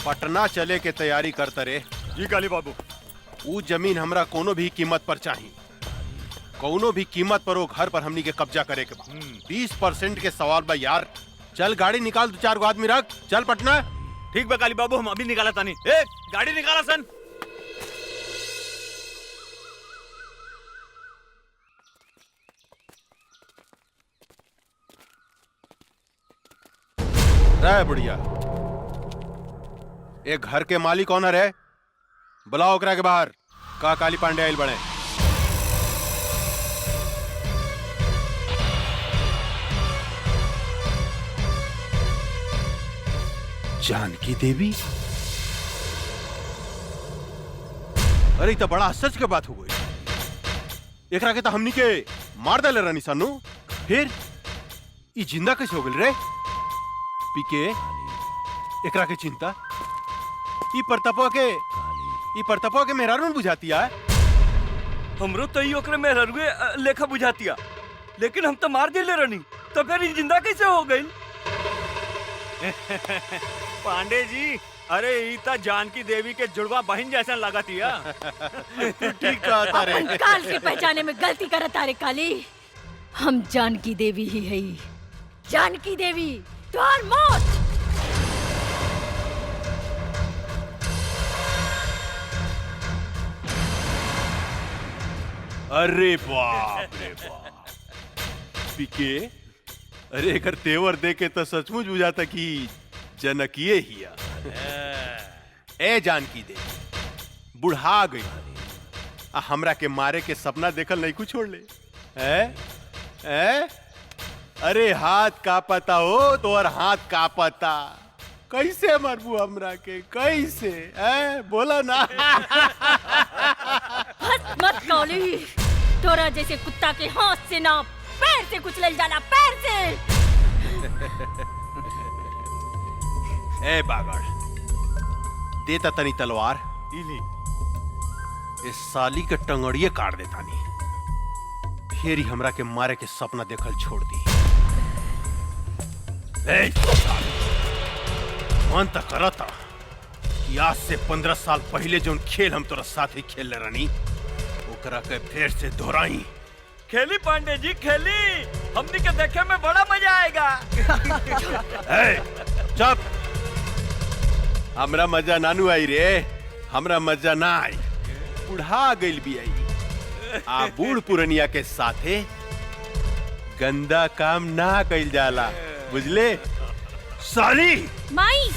पटना चले के तैयारी करते रे। जी काली बाबू। वो जमीन हमरा कोनो भी कीमत पर चाहिए। कोनो भी कीमत पर वो घर पर हमनी के कब्जा करे के बा। 20% के सवाल बा यार। चल गाड़ी निकाल 2-4 आदमी रख चल पटना। ठीक बा काली बाबू हम अभी निकाला तानी। ए गाड़ी निकाला सन। रे बुढ़िया एक घर के मालिक कौन है? बुलाओ ओकरा के बाहर। का काली पांडे आइल बने। जानकी देवी? अरे तो बड़ा सच के बात हो गई। एकरा के तो हमनी के मार डाले रानी सानू। फिर ये जिंदा कैसे हो गई रे? पीके एकरा के चिंता ई परतपवा के मेहरारू बुझाती है। हमरो तो ई ओकरे मेहरारूए लेखा बुझातिया लेकिन हम तो मार दिले रहनी तो फिर ई जिंदा कैसे हो गई? पांडे जी अरे ईता जानकी देवी के जुड़वा बहन जैसा लगातिया। ठीक कहता रे। अपन काल के पहचाने में गलती करत तारे काली। हम जानकी देवी ही है। जानकी देवी तुम्हार मौत। अरे बाप रे बाप। पीके अरे एकर तेवर देके तो सचमुच बुझाता कि जनकिए हिया। ए जानकी देवी बुढ़ा गई हमरा के मारे के सपना देखल नहीं कुछ छोड़ ले। अरे हाथ का पता हो तो और हाथ का पता कैसे मरबू हमरा के कैसे? बोला ना। हंस मत काली। तोरा जैसे कुत्ता के हाथ से ना पैर से कुचल जाला पैर से। ए बागड़ देता तनी तलवार इली इस साली के टंगड़िए काट देता नहीं, फिर ही हमरा के मारे के सपना देखल छोड़ दी। ए, साली, मन तक करता कि आज से 15 साल पहले जो खेल हम तोरा साथ ही खेल रही ओकरा के फिर से दोहराई। खेली पांडे जी खेली, हमनी के देखे में बड़ा मजा आएगा। चुप, हमरा मजा नानू आई रे, हमरा मजा ना आई, बुढ़ा गइल भी आई। आ बूढ़ पुरनिया के साथे गंदा काम ना कइल जाला, बुझले साली। माई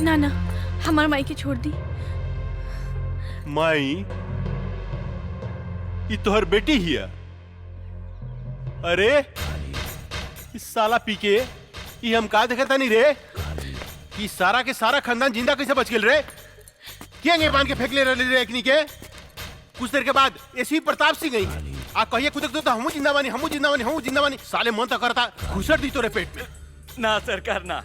ना ना, हमार माई के छोड़ दी। माई ये तोहर बेटी ही है? अरे इस साला पी के ये हम का देखता नहीं रे कि सारा के सारा खानदान जिंदा कैसे बच गेल रे? क्या बांध के फेंक ले रहे रे एकनी के? कुछ देर के बाद ऐसी प्रताप सिंह गई आ कहिए कुदक तो हमू जिंदा बानी, हमू जिंदा बानी, हमू जिंदा बानी। साले मन तो करता घुसट दी तोरे पेट में। ना सरकार ना,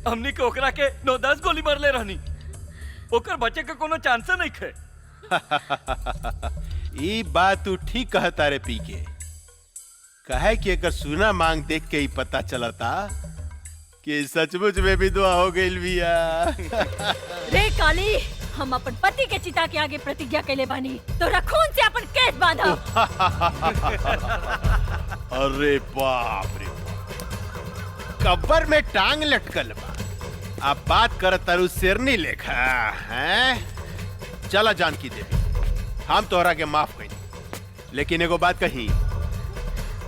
हमनी के ओकरा के 9-10 गोली मारले रहनी, ओकर बचे के कोनो चांस नहीं खे। ये बात तू ठीक कहता रे पी के, कहे कि अगर सुना मांग देख के ही पता चलता कि सचमुच में भी दुआ हो गई बिया। रे काली, हम अपन पति के चिता के आगे प्रतिज्ञा कैले बानी, तोरा खून से अपन केस बांधा। अरे बाप रे, कब्र में टांग लटकल बा, अब बात कर तारू शेरनी लेखा हैं? चला जानकी देवी, हम तोहरा के माफ कही, लेकिन एगो बात कही,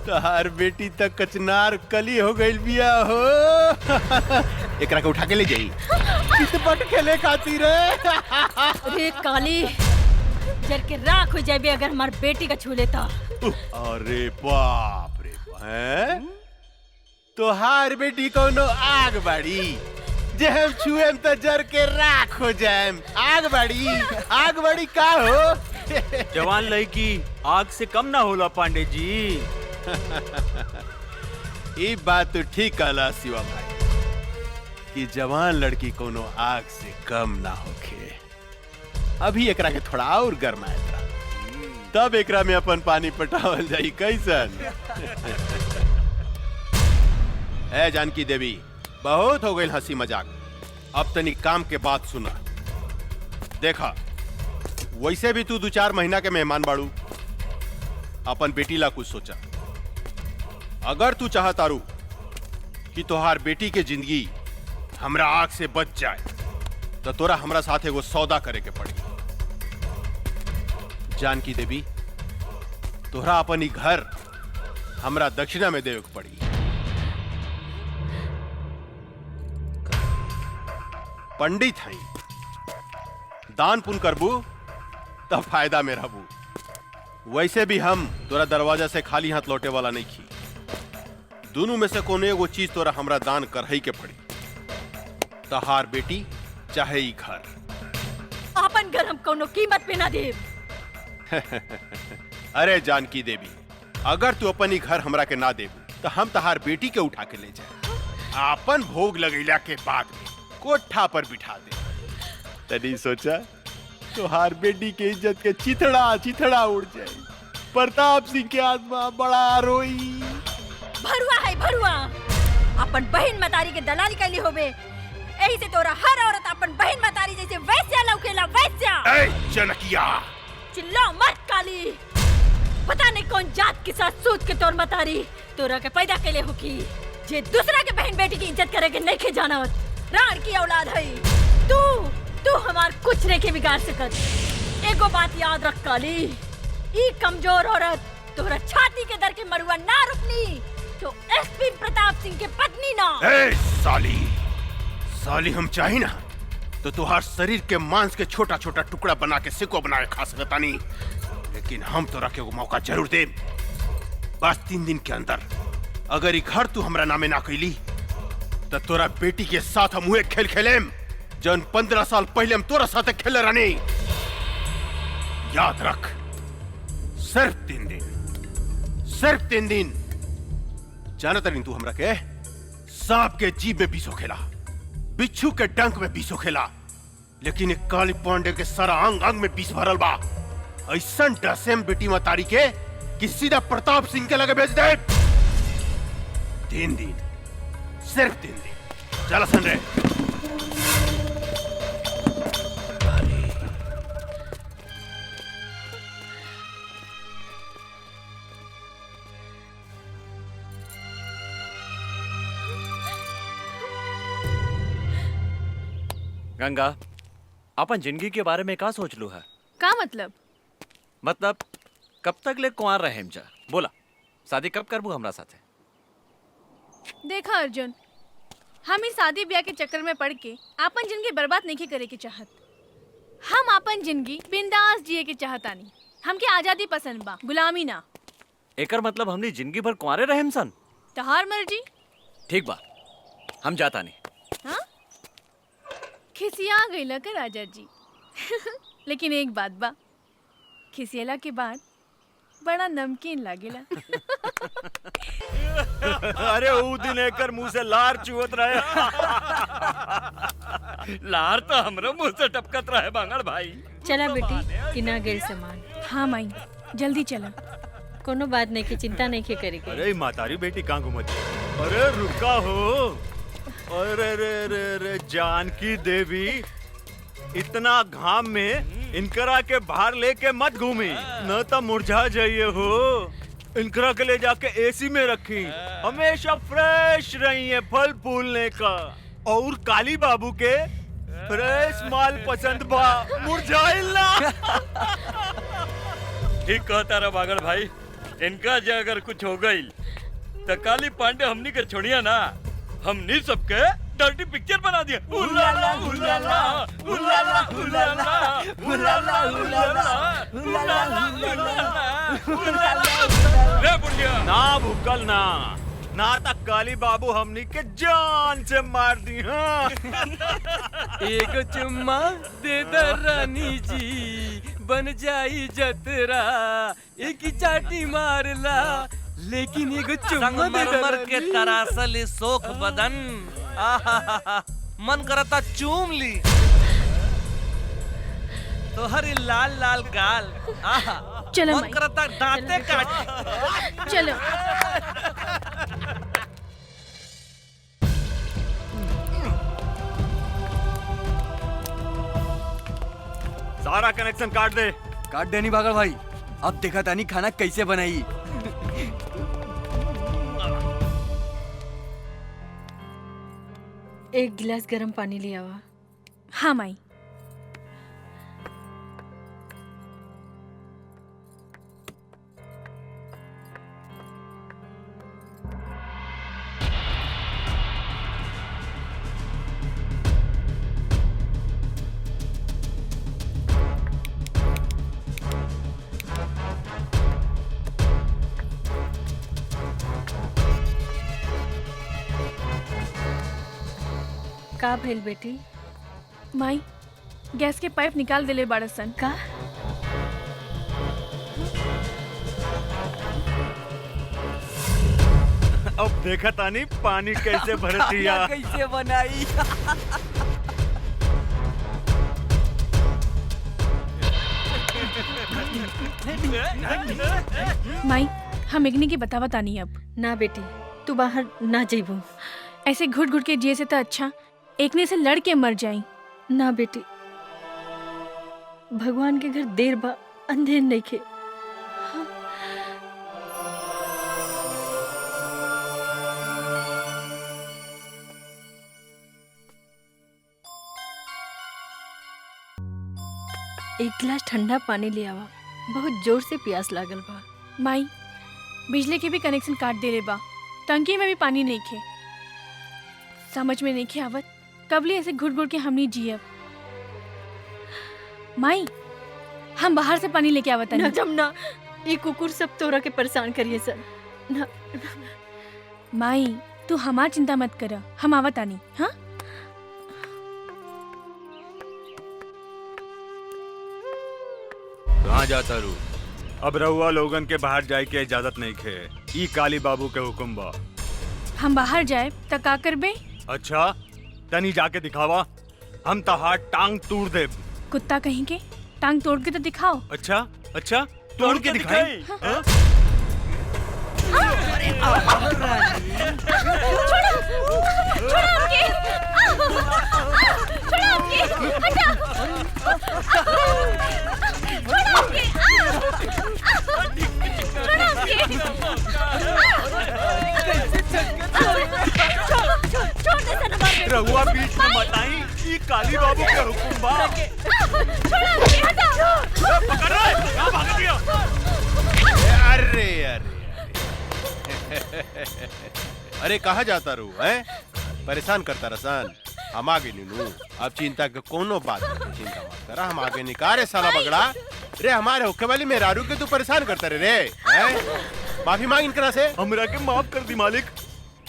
तोहार बेटी तक कचनार कली हो गई बिया हो। एकरा के उठा के ले जाई चितपट खेले खातिर। रे काली, जर के राख हो जाबे अगर हमार बेटी का छू लेता। अरे बाप रे, हैं? तोहार बेटी कोनो आग बाड़ी जे हम छुएम तो जर के राख हो जाएम। आग बाड़ी का हो? जवान लड़की आग से कम ना होला पांडे जी। ये बात तो ठीक कहला शिवा भाई कि जवान लड़की कोनो आग से कम ना होखे। अभी एकरा के थोड़ा और गरमाए था, तब एकरा में अपन पानी पटावल जाई कैसन। ए जानकी देवी, बहुत हो गई हंसी मजाक, अब तनी काम के बात सुना। देखा, वैसे भी तू 2-4 महीना के मेहमान बाड़ू, अपन बेटी ला कुछ सोचा। अगर तू चाहतारू कि तोहार बेटी के जिंदगी हमरा आग से बच जाए तो तोरा हमरा साथ एगो सौदा करे के पड़ी। जानकी देवी, तोहरा अपन ही घर हमरा दक्षिणा में देवे के पड़ी। पंडित हई, दान पुण्य करबू तब फायदा में रहबू। वैसे भी हम तोरा दरवाजा से खाली हाथ लौटे वाला नहीं खी। दोनों में से कोनो एगो चीज तोरा हमरा दान करही के पड़ी, तहार बेटी चाहे ई घर। अपन घर हम कोनो कीमत पे ना देब। अरे जानकी देवी, अगर तू अपन ही घर हमरा के ना देबू तो हम तहार बेटी के उठा के ले जाए, अपन भोग लगैला के बाद में कोठा पर बिठा दे। तनी सोचा, तोहार बेटी के इज्जत के चिथड़ा उड़ जाए। प्रताप सिंह के आत्मा बड़ा रोई। भरुआ है भरुआ, अपन बहन मतारी के दलाली कैली होबे, यही से तोरा हर औरत अपन बहन मतारी जैसे वैस्या लौकेला, वैस्या। ए जनकिया, चिल्ला मत काली, पता नहीं कौन जात के साथ सूत के तोर मतारी तोरा के पैदा कैले होकी, जे दूसरा के बहन बेटी की इज्जत करे के नहीं खे जानत। राण की औलाद है तू हमार कुछ नहीं के बिगाड़ सकत। एगो बात याद रख काली, ई कमजोर औरत तोरा छाती के दर के मरुआ ना रुकनी तो एसपी प्रताप सिंह के पत्नी ना। ए साली हम चाही ना तो तुहार शरीर के मांस के छोटा छोटा टुकड़ा बना के सिको बना के खा सकता नहीं, लेकिन हम तोरा के वो मौका जरूर दे। बस 3 दिन के अंदर अगर ई घर तू हमरा नामे ना कैली तो तोरा बेटी के साथ हम हुए खेल खेलेम जन 15 साल पहले हम तोरा साथ खेले रहनी। याद रख, सिर्फ 3 दिन, सिर्फ 3 दिन। जानता नहीं तू हमरा के सांप के जीभ में बीसो खेला, बिच्छू के डंक में बीसो खेला, लेकिन एक काली पांडे के सारा अंग अंग में बीस भरल बा। ऐसा डसेम बेटी मतारी के कि सीधा प्रताप सिंह के लगे भेज दे। 3 दिन, सिर्फ 3 दिन। चला सन रे। गंगा, अपन जिंदगी के बारे में का सोच लू है? का मतलब? मतलब कब तक ले कुंवार रहे जा? बोला, शादी कब करबू हमरा साथे? देखा अर्जुन, हम इस शादी ब्याह के चक्कर में पड़ के अपन जिंदगी बर्बाद नहीं करे के चाहत। हम अपन जिंदगी बिंदास जिए के चाहतानी। हमके आजादी पसंद बा, गुलामी ना। एकर मतलब हमनी जिंदगी भर कुंवारे रहेम सन? तहार मर्जी। ठीक बा, हम जाता नहीं। हाँ? खिसिया गईला का राजा जी। लेकिन एक बात बा, खिसियला के बाद बड़ा नमकीन लागेला। अरे ऊ दिन एकर मुंह से लार चुवत रहे। लार तो हमरो मुंह से टपकत रहे बांगड़ भाई। चला बेटी, किना गेल सामान। हाँ माई, जल्दी चला। कोनो बात नहीं की चिंता नहीं के करेगी। अरे मातारी बेटी कहाँ घूमत है? अरे रुका हो। अरे रे रे रे जानकी देवी, इतना घाम में इनकरा के बाहर लेके मत घूमी, न तो मुरझा जाइए हो। इनकरा के ले जाके एसी में रखी, हमेशा फ्रेश रही है फल फूलने का। और काली बाबू के फ्रेश माल पसंद बा, मुरझाइल ना। ठीक कहता रहा बांगड़ भाई। इनका जो अगर कुछ हो गई तो काली पांडे हमनी के छोड़िया ना, हमनी सबके डर्टी पिक्चर बना दिया। उलाला उलाला उलाला उलाला उलाला उलाला उलाला। रे बुढ़िया ना भूकल ना तक काली बाबू हमनी के जान से मार दी। हाँ। एक चुम्मा दे द रानी जी, बन जाई जतरा। एक ही चाटी मारला, लेकिन एक चुम्मा दे द रानी। के तरासल सोख बदन, आहा मन करता चूम ली। तो हरी लाल लाल गाल, आहा चलो मन माई, करता दांते काट। चलो। सारा कनेक्शन काट दे। काट देनी बागड़ भाई। अब देखा तानी खाना कैसे बनाई। एक गिलास गर्म पानी ले आवा। हाँ माई। का भेल बेटी? माई, गैस के पाइप निकाल देले बाड़सन। का? अब देखा तानी पानी कैसे भरतिया। कैसे बनाई। माई, हम इग्नी की बतावा तानी अब। ना बेटी, तू बाहर ना जेबू। ऐसे घुट घुट के जिए से तो अच्छा एकने से लड़ के मर जाई। ना बेटी, भगवान के घर देर बा, अंधेर नहीं खे। एक गिलास ठंडा पानी ले आवा, बहुत जोर से प्यास लागल बा। माई, बिजली के भी कनेक्शन काट देले बा, टंकी में भी पानी नहीं खे। समझ में नहीं खे आवत कबले ऐसे घुट घुट के हमनी जियब। माई, हम बाहर से पानी लेके आवत ना जमना, ये कुकुर सब तोरा के परेशान करिए सर। ना माई, तू हमार चिंता मत कर, हम आवत आनी। हाँ, कहाँ जाता रू? अब रहुआ लोगन के बाहर जाए के इजाजत नहीं खे। ई काली बाबू के हुक्म बा। हम बाहर जाए त का करबे? अच्छा तनी जाके दिखावा, हम तहार टांग तोड़ दे। कुत्ता कहीं के टांग तोड़ के तो दिखाओ। अच्छा अच्छा तोड़ के दिखाई। हाँ? रहुआ बीच में मत आई, ये काली बाबू के हुक्म बा। पकड़ रहे, कहाँ भाग गया? अरे अरे अरे कहाँ जाता रू है? परेशान करता रसान। हम आगे नीनू, अब चिंता के कोनो बात नहीं, चिंता मत करा, हम आगे निकारे साला बगड़ा। रे हमारे होके वाली मेहरारू के तू परेशान करता रे हैं? माफी मांग इनकरा से। हमरा के माफ कर दी मालिक।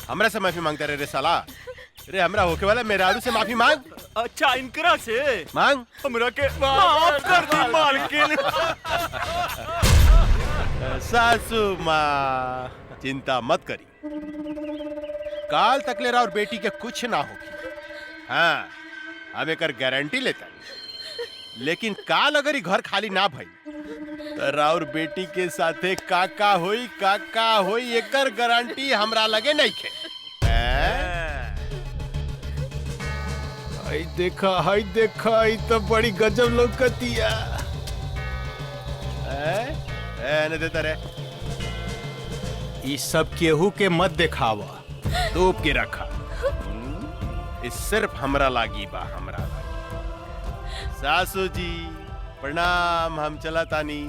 हमरा से माफी मांगता रे साला। रे हमरा होके वाला मेहरारू से माफी मांग। अच्छा इनकरा से मांग। हमरा के माफ कर दी मालकिन। सासू माँ चिंता मत करी, काल तकले और बेटी के कुछ ना होगी। हाँ हम एक गारंटी लेता, लेकिन काल अगर घर खाली ना भई तो राउर बेटी के साथे काका होई एकर गारंटी हमरा लगे नहीं खे। हाय देखा ई तो बड़ी गजब लौकतिया। ने देता रे, ये सब केहू के मत दिखावा, तोप के रखा। इस सिर्फ हमरा लागी बा, हमरा लागी। सासू जी प्रणाम, हम चला तानी।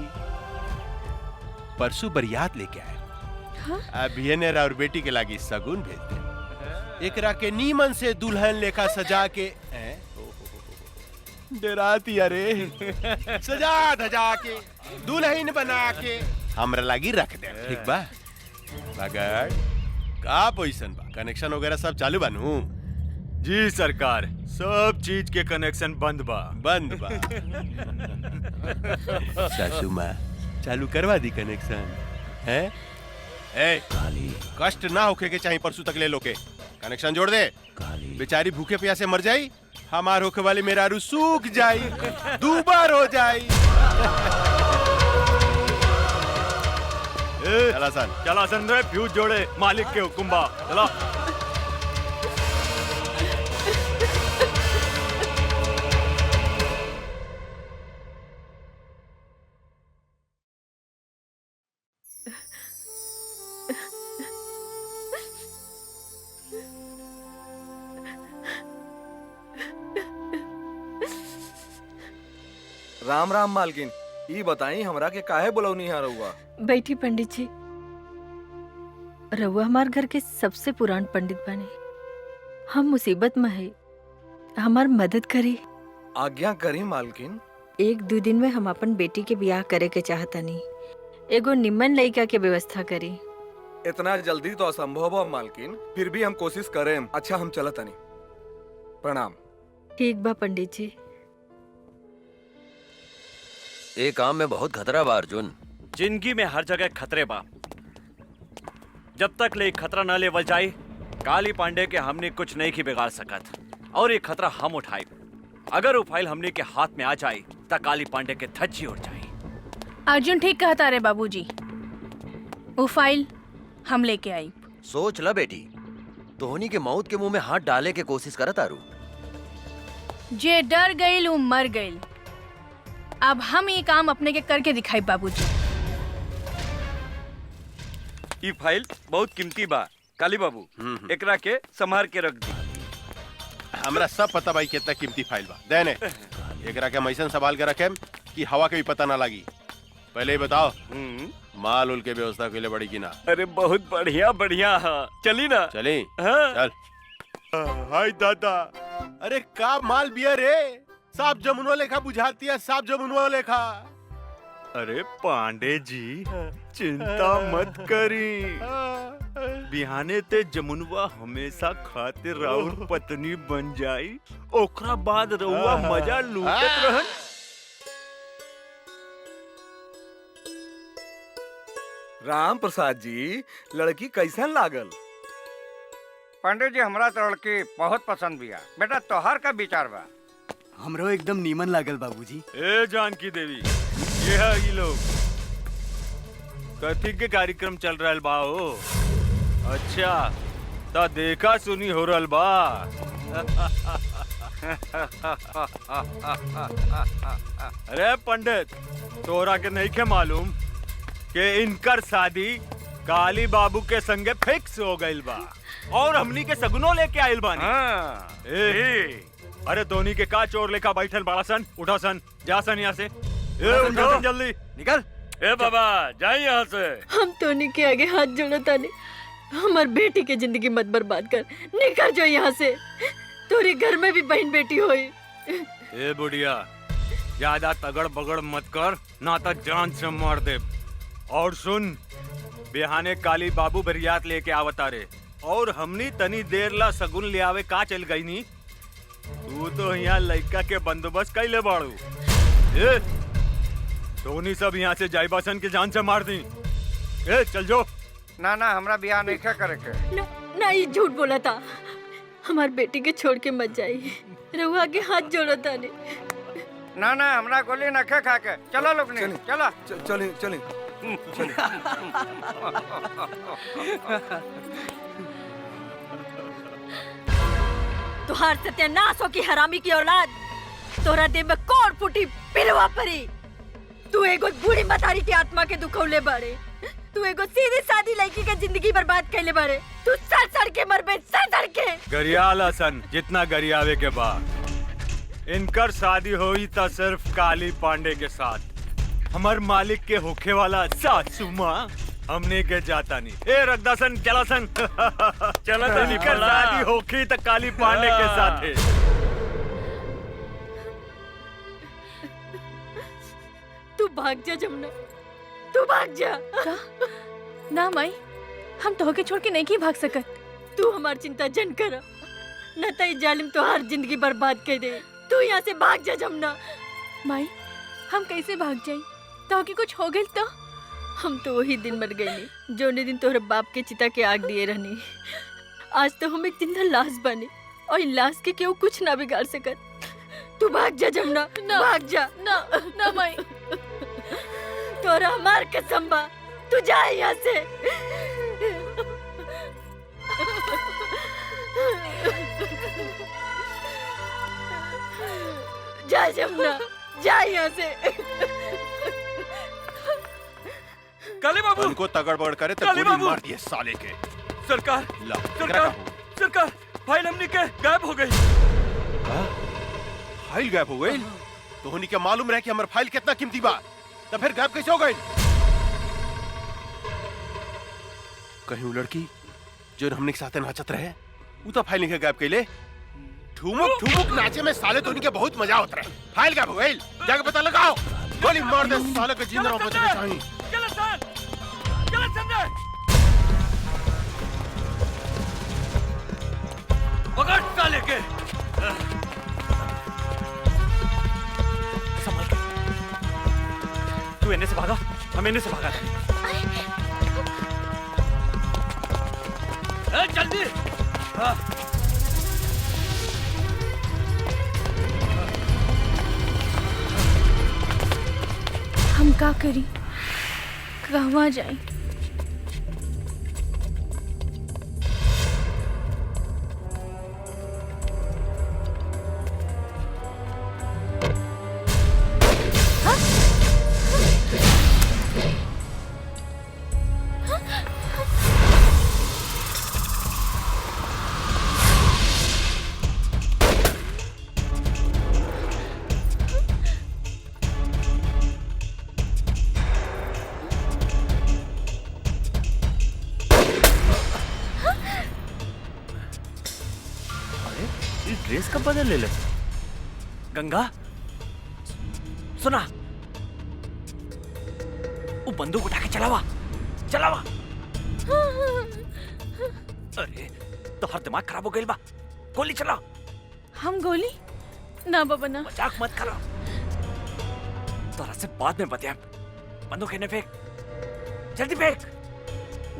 परसों बरियात लेके आए। अभी ने और बेटी के लागी सगुन भेज दे। एकरा के नीमन से दुल्हन लेखा सजा के डराती अरे सजा धजा के दुल्हन बना के हमरा लागी रख दे। ठीक बा मगर का पोजीशन बा? कनेक्शन वगैरह सब चालू बानू? जी सरकार, सब चीज के कनेक्शन बंद बा। सासू माँ चालू करवा दी कनेक्शन है? काली कष्ट ना होके के चाहिए, परसों तक ले लो के कनेक्शन जोड़ दे। काली बेचारी भूखे प्यासे मर जाई, हमार होके वाली मेहरारू सूख जाई, दूबार हो जाई। चला सन रे, फ्यूज जोड़े, मालिक के हुक्म बा। चला राम राम मालकिन, ई बताई हमरा के काहे बुलौनी है रहुआ? बैठी पंडित जी। रहुआ हमार घर के सबसे पुरान पंडित बने, हम मुसीबत में है, हमार मदद करी। आज्ञा करी मालकिन। 1-2 दिन में हम अपन बेटी के ब्याह करे के चाहतनी, एगो निम्मन लड़का के व्यवस्था करी। इतना जल्दी तो असंभव है मालकिन, फिर भी हम कोशिश करें। अच्छा हम चलत तनी। प्रणाम। ठीक बा पंडित जी। ये काम में बहुत खतरा बा अर्जुन। जिंदगी में हर जगह खतरे बा, जब तक ले खतरा न लेवल जाए काली पांडे के हमने कुछ नहीं की बिगाड़ सकत, और ये खतरा हम उठाए। अगर वो फाइल हमने के हाथ में आ जाए तो काली पांडे के धज्जी उड़ जाए। अर्जुन ठीक कहता रे बाबूजी, वो फाइल हम लेके आई। सोच ला बेटी, तोहनी के मौत के मुंह में हाथ डाले के कोशिश करत आरू। जे डर गईल वो मर गईल। अब हम ये काम अपने के करके दिखाई बाबूजी। ये फाइल बहुत कीमती बा काली बाबू, एकरा के संभाल के रख दी। हमरा सब पता भाई कितना कीमती फाइल बा। देने एकरा के हम ऐसन संभाल के रखे कि हवा के भी पता ना लगी। पहले ही बताओ माल उल के व्यवस्था के लिए बड़ी की ना? अरे बहुत बढ़िया बढ़िया। हाँ चली ना? चली। हाँ। चल। हाय दादा, अरे का माल बिया रे, साफ जमुनवा लेखा बुझाती है, साफ जमुनवा लेखा। अरे पांडे जी चिंता मत करी, बिहाने ते जमुनवा हमेशा खातिर राउर पत्नी बन जाई, ओकरा बाद रउआ मजा लूटत रहन। राम प्रसाद जी, लड़की कैसन लागल? पंडित जी हमरा तो लड़की बहुत पसंद बिया। बेटा तोहार का विचार बा? हमरो एकदम नीमन लागल बाबूजी। ए जानकी देवी, ये है ये लोग कथी के कार्यक्रम चल रहल बा हो? अच्छा ता देखा सुनी हो रहल बा। अरे पंडित, तोरा के नहीं के मालूम कि इनकर शादी काली बाबू के संगे फिक्स हो गइल बा और हमनी के सगुनो लेके आइल बानी। अरे धोनी के का चोर लेखा बैठल बड़ा सन, उठा सन, जा सन यहाँ से। उठा सन जल्दी, निकल। ए बाबा जाए यहाँ से। हम टोनी के आगे हाथ जोड़ो तानी, हमार बेटी के जिंदगी मत बर्बाद कर। निकल जाओ यहाँ से, तोरे घर में भी बहन बेटी होई। ए बुढ़िया, ज्यादा तगड़ बगड़ मत कर, ना तो जान से मार दे। और सुन, बिहाने काली बाबू बरियात लेके आवता रे और हमनी तनी देर ला सगुन ले आवे का चल गई नी। तू तो यहाँ लड़का के बंदोबस्त कैले बाड़ू। ए धोनी सब यहाँ से जाइबासन के जान से मार दी। ए चल जो। ना ना हमरा बियाह नहीं करे के। ना ये झूठ बोला था। हमार बेटी के छोड़ के मत जाइए, रहुआ के हाथ जोड़ो तानी। ना ना हमरा गोली न खा के। चलो लोग ने, चला। चलिए चलिए। तुहार सत्यानाश हो की हरामी की औलाद। तोरा देह में कौन फूटी पिलवा परी। तू एगो बूढ़ी मतारी की आत्मा के दुखौले बाड़े। तू एगो सीधी सादी लड़की के जिंदगी बर्बाद कैले बाड़े। तू सड़ सड़ के मरबे, सड़ सड़ के। गरियाला सन जितना गरियावे के बाद इनकर शादी हुई था सिर्फ काली पांडे के साथ। हमार मालिक के होखे वाला सासू माँ हमने के जाता नहीं। ए रगदासन चलासन चला तो निकल। शादी होखी तो काली पांडे के साथ है। तू भाग जा जमुना, तू भाग जा। ना माई, हम तो के छोड़ के नहीं की भाग सकत। तू हमार चिंता जन कर, न तो ये जालिम तो हर जिंदगी बर्बाद कर दे। तू यहाँ से भाग जा जमुना। माई हम कैसे भाग जाई? तो के कुछ हो गइल तो? हम तो वही दिन मर गई जो दिन तोहरे बाप के चिता के आग दिए रहनी। आज तो हम एक जिंदा लाश बने और लाश के केहू कुछ ना बिगाड़ सकत। तू भाग जा जमुना, भाग जा। ना ना माई, तोरा हमार कसम बा, तू जा यहाँ से। जा जमुना, जा यहाँ से। काली बाबू उनको तगड़ बगड़ करे तो काली गोली बाबू! मार दिए साले के। सरकार, ला, सरकार, सरकार, फाइल हमनी के गायब हो गई। फाइल गायब हो गई? तो होनी के मालूम रहे कि हमार फाइल कितना कीमती बा, तो फिर गायब कैसे हो गई? कहीं वो लड़की जो हमने के साथ नाचत रहे, वो तो फाइल नहीं गायब कैले। ठुमुक ठुमुक नाचे में साले तो उनके बहुत मजा होता रहे। फाइल गायब हो गई, जाके पता लगाओ। गोली मार दे साले के जिंदा रहो बचने चाहिए। चलो सर, चलो संजय। पकड़ साले के। संभल के। तू इन्हें से भागा, हम इन्हें से भागा। जल्दी। हम का करी, कहवा जाए? ड्रेस कब बदल ले? गंगा सुना, वो बंदूक उठा के चलावा, चलावा। अरे तो हर दिमाग खराब हो गई बा। गोली चला। हम गोली ना बाबा ना। मजाक मत करो, तोरा से बाद में बतिया। बंदूक इन्हें फेंक, जल्दी फेंक।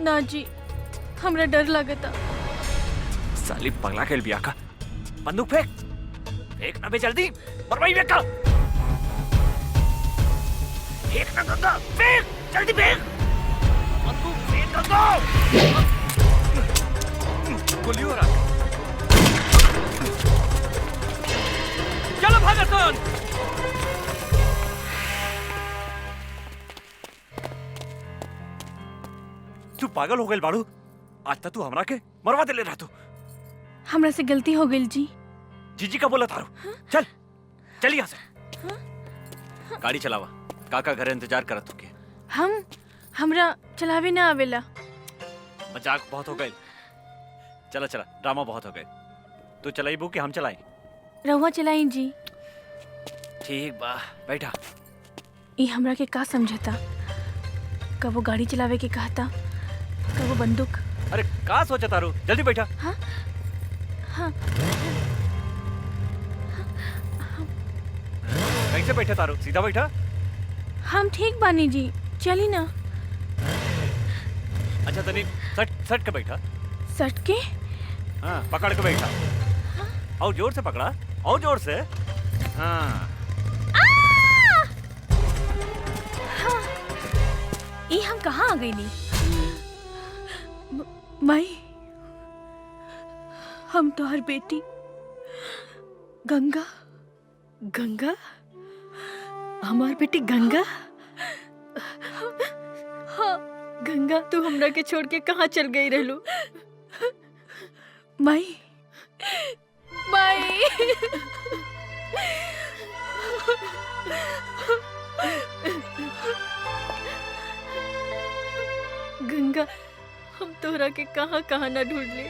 ना जी, हमरा डर लगता। साली पगला के बिया का बंदूक फेंक फेंक ना बे जल्दी मरवाई बेका फेंक ना गंगा फेंक जल्दी फेंक बंदूक फेंक गंगा गोली हो रहा चलो भागतन तू पागल हो गई बाड़ू आज तक तू हमरा के मरवा दे ले रहा तू हमरा से गलती हो गई जी। जीजी का बोला थारू चल चल यहाँ से गाड़ी चलावा काका घर इंतजार करत तुके हमरा चलावे ना आवेला। मजाक बहुत हो गई चला चला ड्रामा बहुत हो गए तू चलाई बू कि हम चलाई रहुआ चलाई जी। ठीक बा बैठा ये हमरा के का समझता कबो गाड़ी चलावे के कहता कबो बंदूक। अरे का सोचा तारू जल्दी बैठा हाँ हाँ कैसे बैठा तारू सीधा बैठा हम ठीक बानी जी चली ना। अच्छा तनी सट सट के बैठा सट के हाँ पकड़ के बैठा और जोर से पकड़ा और जोर से हाँ ये हम कहाँ आ गई नी माई हम तो हर बेटी गंगा गंगा हमार बेटी गंगा। हाँ गंगा तू हमरा के छोड़ के कहाँ चल गई रहलू माई माई गंगा हम तोहरा के कहाँ कहाँ ना ढूंढ ले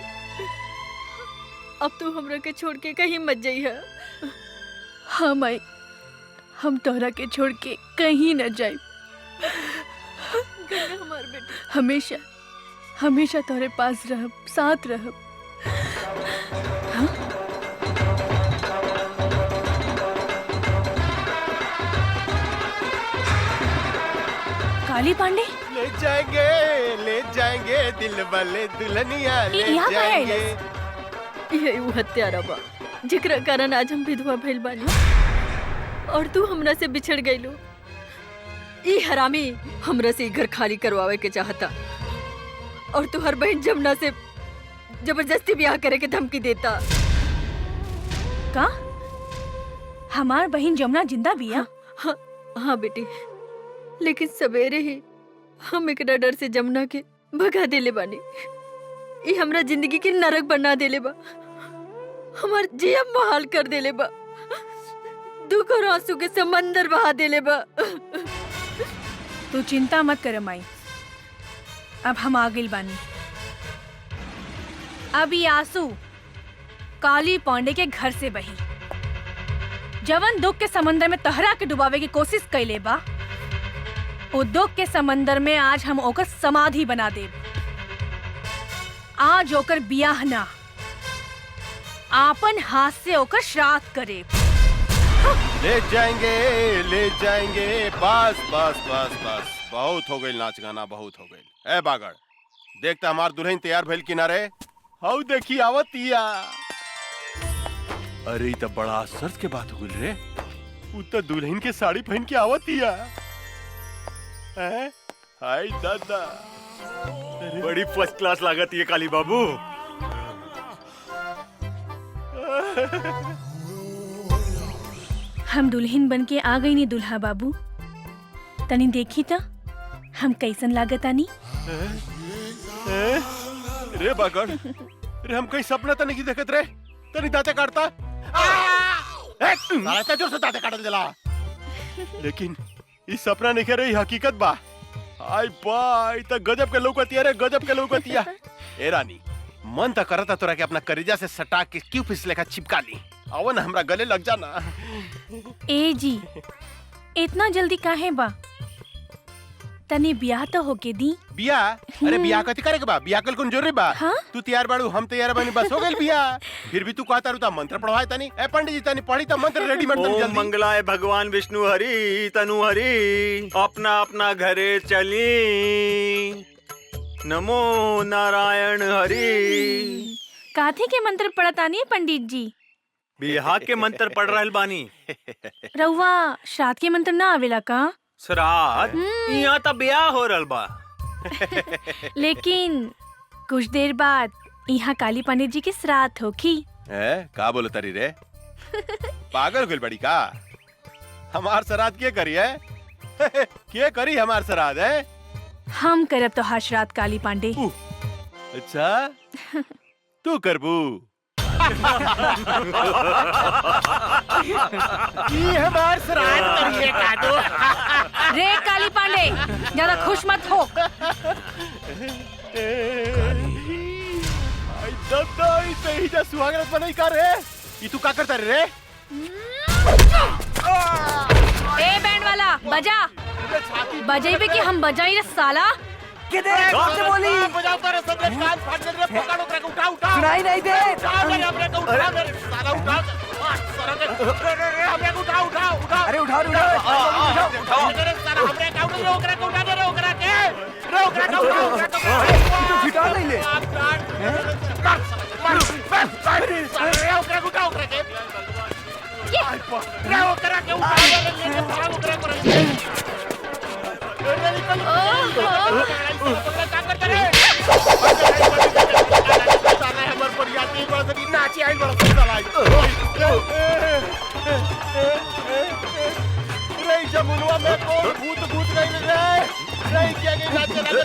अब तू हमरा के छोड़ के कहीं मत जाइए। हाँ माई हम तोहरा के छोड़ के कहीं न जाए। गंगा हमार बेटी हमेशा हमेशा तोहरे पास रहब साथ रहब। हाँ? काली पांडे ले जाएंगे दिल वाले दुल्हनिया ले यहाँ पे है जाएंगे। यही वो हत्यारा बा जेकरा कारण आज हम विधवा भइल बानी और तू हमरा से बिछड़ गइलू। ई हरामी हमरा से घर खाली करवावे के चाहता और तू हर बहन जमुना से जबरदस्ती ब्याह करे के धमकी देता। का हमार बहन जमुना जिंदा बिया? हाँ बेटी लेकिन सवेरे ही हम एक डर से जमुना के भगा देले बानी। ये हमरा जिंदगी के नरक बना देले बा हमार जिया महाल कर देले बा दुख और आंसू के समंदर बहा देले बा। तू चिंता मत कर माई अब हम आ गइल बानी। अब ये आंसू काली पांडे के घर से बही जवन दुख के समंदर में तहरा के डुबावे की कोशिश कैले बा वो दुख के समंदर में आज हम ओकर समाधि बना देब। आज ओकर बियाह ना आपन हाथ से ओकर श्राद्ध करे। ले जाएंगे बस बस बस बस बहुत हो गई नाच गाना बहुत हो गई। ए बागड़ देखता हमार दुल्हन तैयार भइल किनारे हाउ देखी आवतिया। अरे तो बड़ा आश्चर्य के बात हो गई रे उ तो दुल्हन के साड़ी पहन के आवतिया। हाय दादा बड़ी फर्स्ट क्लास लागत ये काली बाबू। हम दुल्हन बन के आ गई नी दुल्हा बाबू तनी देखी था हम कैसन लागत आनी। रे बागड़ रे हम कहीं सपना तो नहीं देखत रे तनी दांते काटता साला जोर से दांते काटल देला लेकिन इस सपना नहीं रही हकीकत बा। आई बाई त गजब के लौकतिया रे गजब के लौकतिया। ए रानी मन त करता तोरा के अपना करेजा से सटा के क्यों फिसले का चिपका ली आओ ना हमरा गले लग जाना। ए जी इतना जल्दी काहे बा तनी बियाह तो होके दी। बियाह अरे बियाह कथी करे के बा बियाह कल कौन जरूरी बा। हाँ? तू तैयार बाड़ू हम तैयार बानी बस हो गइल बियाह। फिर भी तू कहता रुता मंत्र पढ़वाए तनी ए पंडित जी तनी पढ़ी त मंत्र रेडीमेड तनी ओम जल्दी। मंगलाय भगवान विष्णु हरि तनु हरि अपना अपना घरे चली नमो नारायण हरि। काथी के मंत्र पढ़तानी पंडित जी? बिहार के मंत्र पढ़ रहल बानी। रउआ श्राद्ध के मंत्र ना आवेला का? श्राद्ध यहाँ तो ब्याह हो रहल बा। लेकिन कुछ देर बाद यहाँ काली पंडित जी के श्राद्ध होखी। का बोलो तरी रे? पागल हो गइल बड़ी का? हमार श्राद्ध के करी है? के करी हमार श्राद्ध है? हम करब तो हर श्राद्ध काली पांडे। अच्छा तू करबू? ये हमार श्राद्ध करिए कादो। रे काली पांडे, ज्यादा खुश मत हो। सही जा सुहागरात बनाई का रे? ई तू का करता रे? ए बैंड वाला बजा। बजेबे कि हम बजाई रे साला। किधर कौन से बोली? बजाओ कर सब कान फाड़ दे रे, पकड़ो करे उठा उठा। सुनाई नहीं दे। उठा ले हमरे को उठा रे साला उठा। साला रे हमरे को उठा उठा उठा। अरे उठाओ उठाओ। रे साला हमरे का उठा रे ओकरा को उठा दे रे ओकरा के। रे ओकरा का उठा। तू फिटा नहीं ले। मार रे ओकरा को उठा ओकरा के। रे ओकरा के उठा दे रे लेके भाग ओकरा को रे। रे निकल। का करता रे? साला हमर परियाती बड़ा सकी नाची आइल बड़ा साला। रे जमुनवा में कौन भूत भूत गइल रे? रे क्या के नाच चला रे?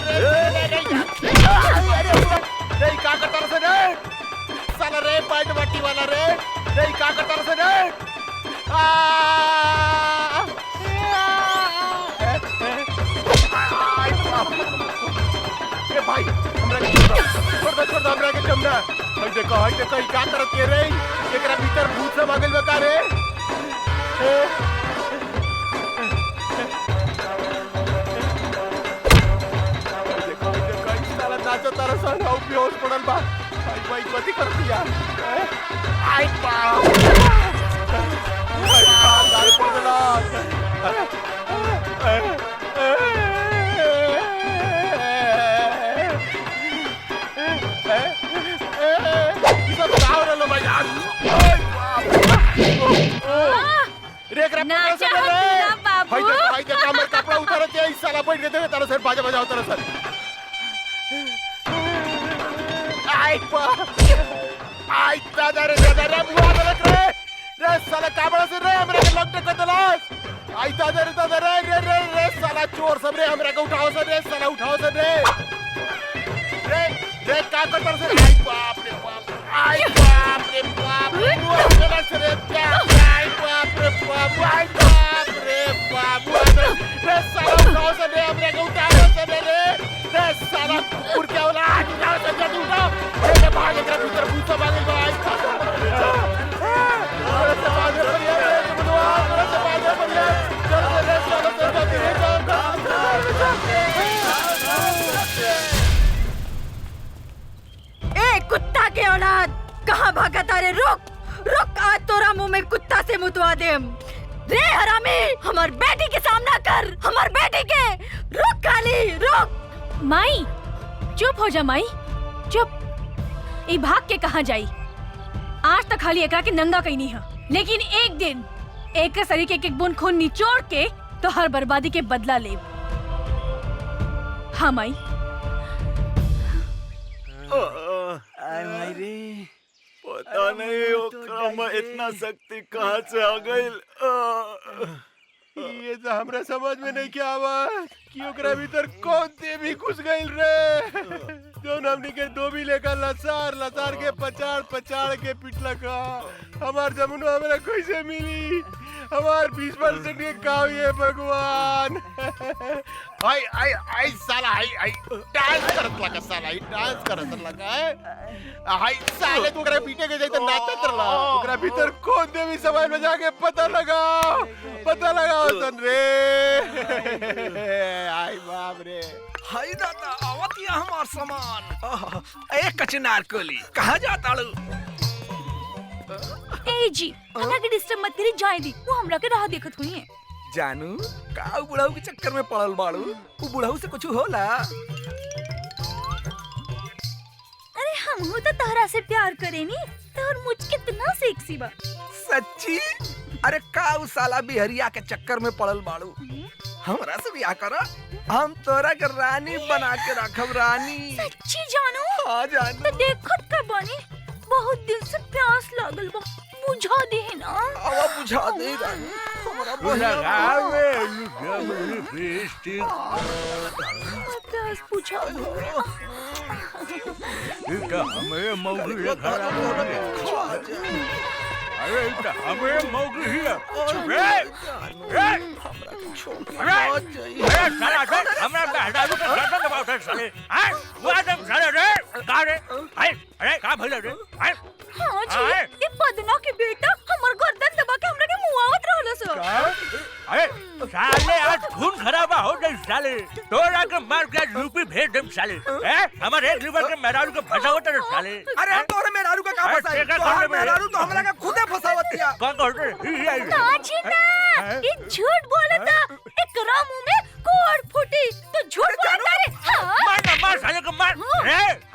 रे का करता रे रे? साला रे पैंट बट्टी वाला रे। रे का करता रे रे? ए भाई हमरा के छोड़ दे हमरा के कमरा। हई देखो ई का करत के रे? एकरा भीतर भूत सब आ गइल बा का रे? देखो ई साला नाचो तारा संग आउ बेहोश पड़ल बा। भाई कथी कर दिया? आई बाप गाड़ी पड़ गला। नाचा हत्तीला बाबू। कपड़ा उतार के इस साला बैठ के तारा सर बाजा बजाओ तारा सर। आई दादा रे बुआ गलत रे। रे साला काबड़ा से रे हमरा के लपटे कर दलास। आई दादा रे रे साला चोर सब रे हमरा के उठाओ से रे साला उठाओ से रे। रे का करतर से? आई बाप रे बाप। आई बाप रे बाप। बुआ गलत से रे क्या? आई बाप रे बाप। आई बाप रे बाप। रे साला उठाओ से रे हमरा के उठाओ से रे साला कुकुर क्या होला? उठाओ से जल्दी उठाओ। रे भाग एकरा भीतर भूत सब आ गइल बा। आई ए कुत्ता के औलाद, कहाँ भागता रे? रुक आज तोरा मुंह में कुत्ता से मुतवा देम। रे हरामी, हमार बेटी के सामना कर, हमार बेटी के। रुक काली रुक। माई चुप हो जा माई, चुप। ई भाग के कहाँ जाई? आज तक खाली एकरा के नंगा कहीं नहीं है, लेकिन एक दिन एक शरीर के एक बूंद खून निचोड़ के तो हर बर्बादी के बदला ले। हाँ माई। पता नहीं ओकरा में इतना शक्ति कहाँ से आ गइल। ये तो हमरा समझ में नहीं क्या आवा कि ओकरा भीतर कौन देवी घुस गइल रे। जौन हमनी के धोबी लेकर लसार के पचाड़ के पिटला का। हमार जमुन हमरा कैसे मिली? हमार 20% के काव ये भगवान। आई साला आई डांस करत लगा साला। आई डांस करत लगा आई साले तू ओकरा पीटे के जाई त नाचत रहला। ओकरा भीतर कौन देवी समय में जाके पता लगाओ सन रे। आई बाप रे। हाय दादा आवतिया हमार सामान। ए कचनार कोली कहाँ जाता लू? ए जी हमरा के डिस्टर्ब मत करी, जाए दी। वो हमरा के राह देखत हुई है। जानू का बुढ़ाऊ के चक्कर में पड़ल बाड़ू? वो बुढ़ाऊ से कुछ होला? हम तो तहरा से प्यार करेनी तोर मुझ कितना सेक्सी बा। सच्ची? अरे का उ साला बिहरिया के चक्कर में पड़ल बाड़ू। हमरा से बियाह करा, हम तोरा के रानी बना के रखब। रानी सच्ची जानू? हाँ जानू। तो देखत का बानी, बहुत दिन से प्यास लागल बा, बुझा दे ना। आवा बुझा दे रानी। हमरा प्यास बुझा दे। हमें मौगी अरे हमें मौगी ही है। साला हमरा बेहदारू के गर्दन दबावत साले। हां वो आदम साले रे का रे? अरे का भइल रे? हां जी, ये पदना के बेटा हमर गर्दन दबा के हमरा के मुआवत रहल सो। अरे साले आज खून खराबा हो गई साले। तोरा के मार के यूपी भेज देम साले। हमर एक लीवर के मेहरारू के फसावत रे साले। अरे हम तोरे मेहरारू का का फसाई? तोहार मेहरारू तो हमरा के खुदे फसावतिया। कौन कहते? ना जी ना, ये झूठ बोलता। एकरा मुंह में कोड़ फूटी तो झूठ बोलता रे। मार ना मार साले को मार।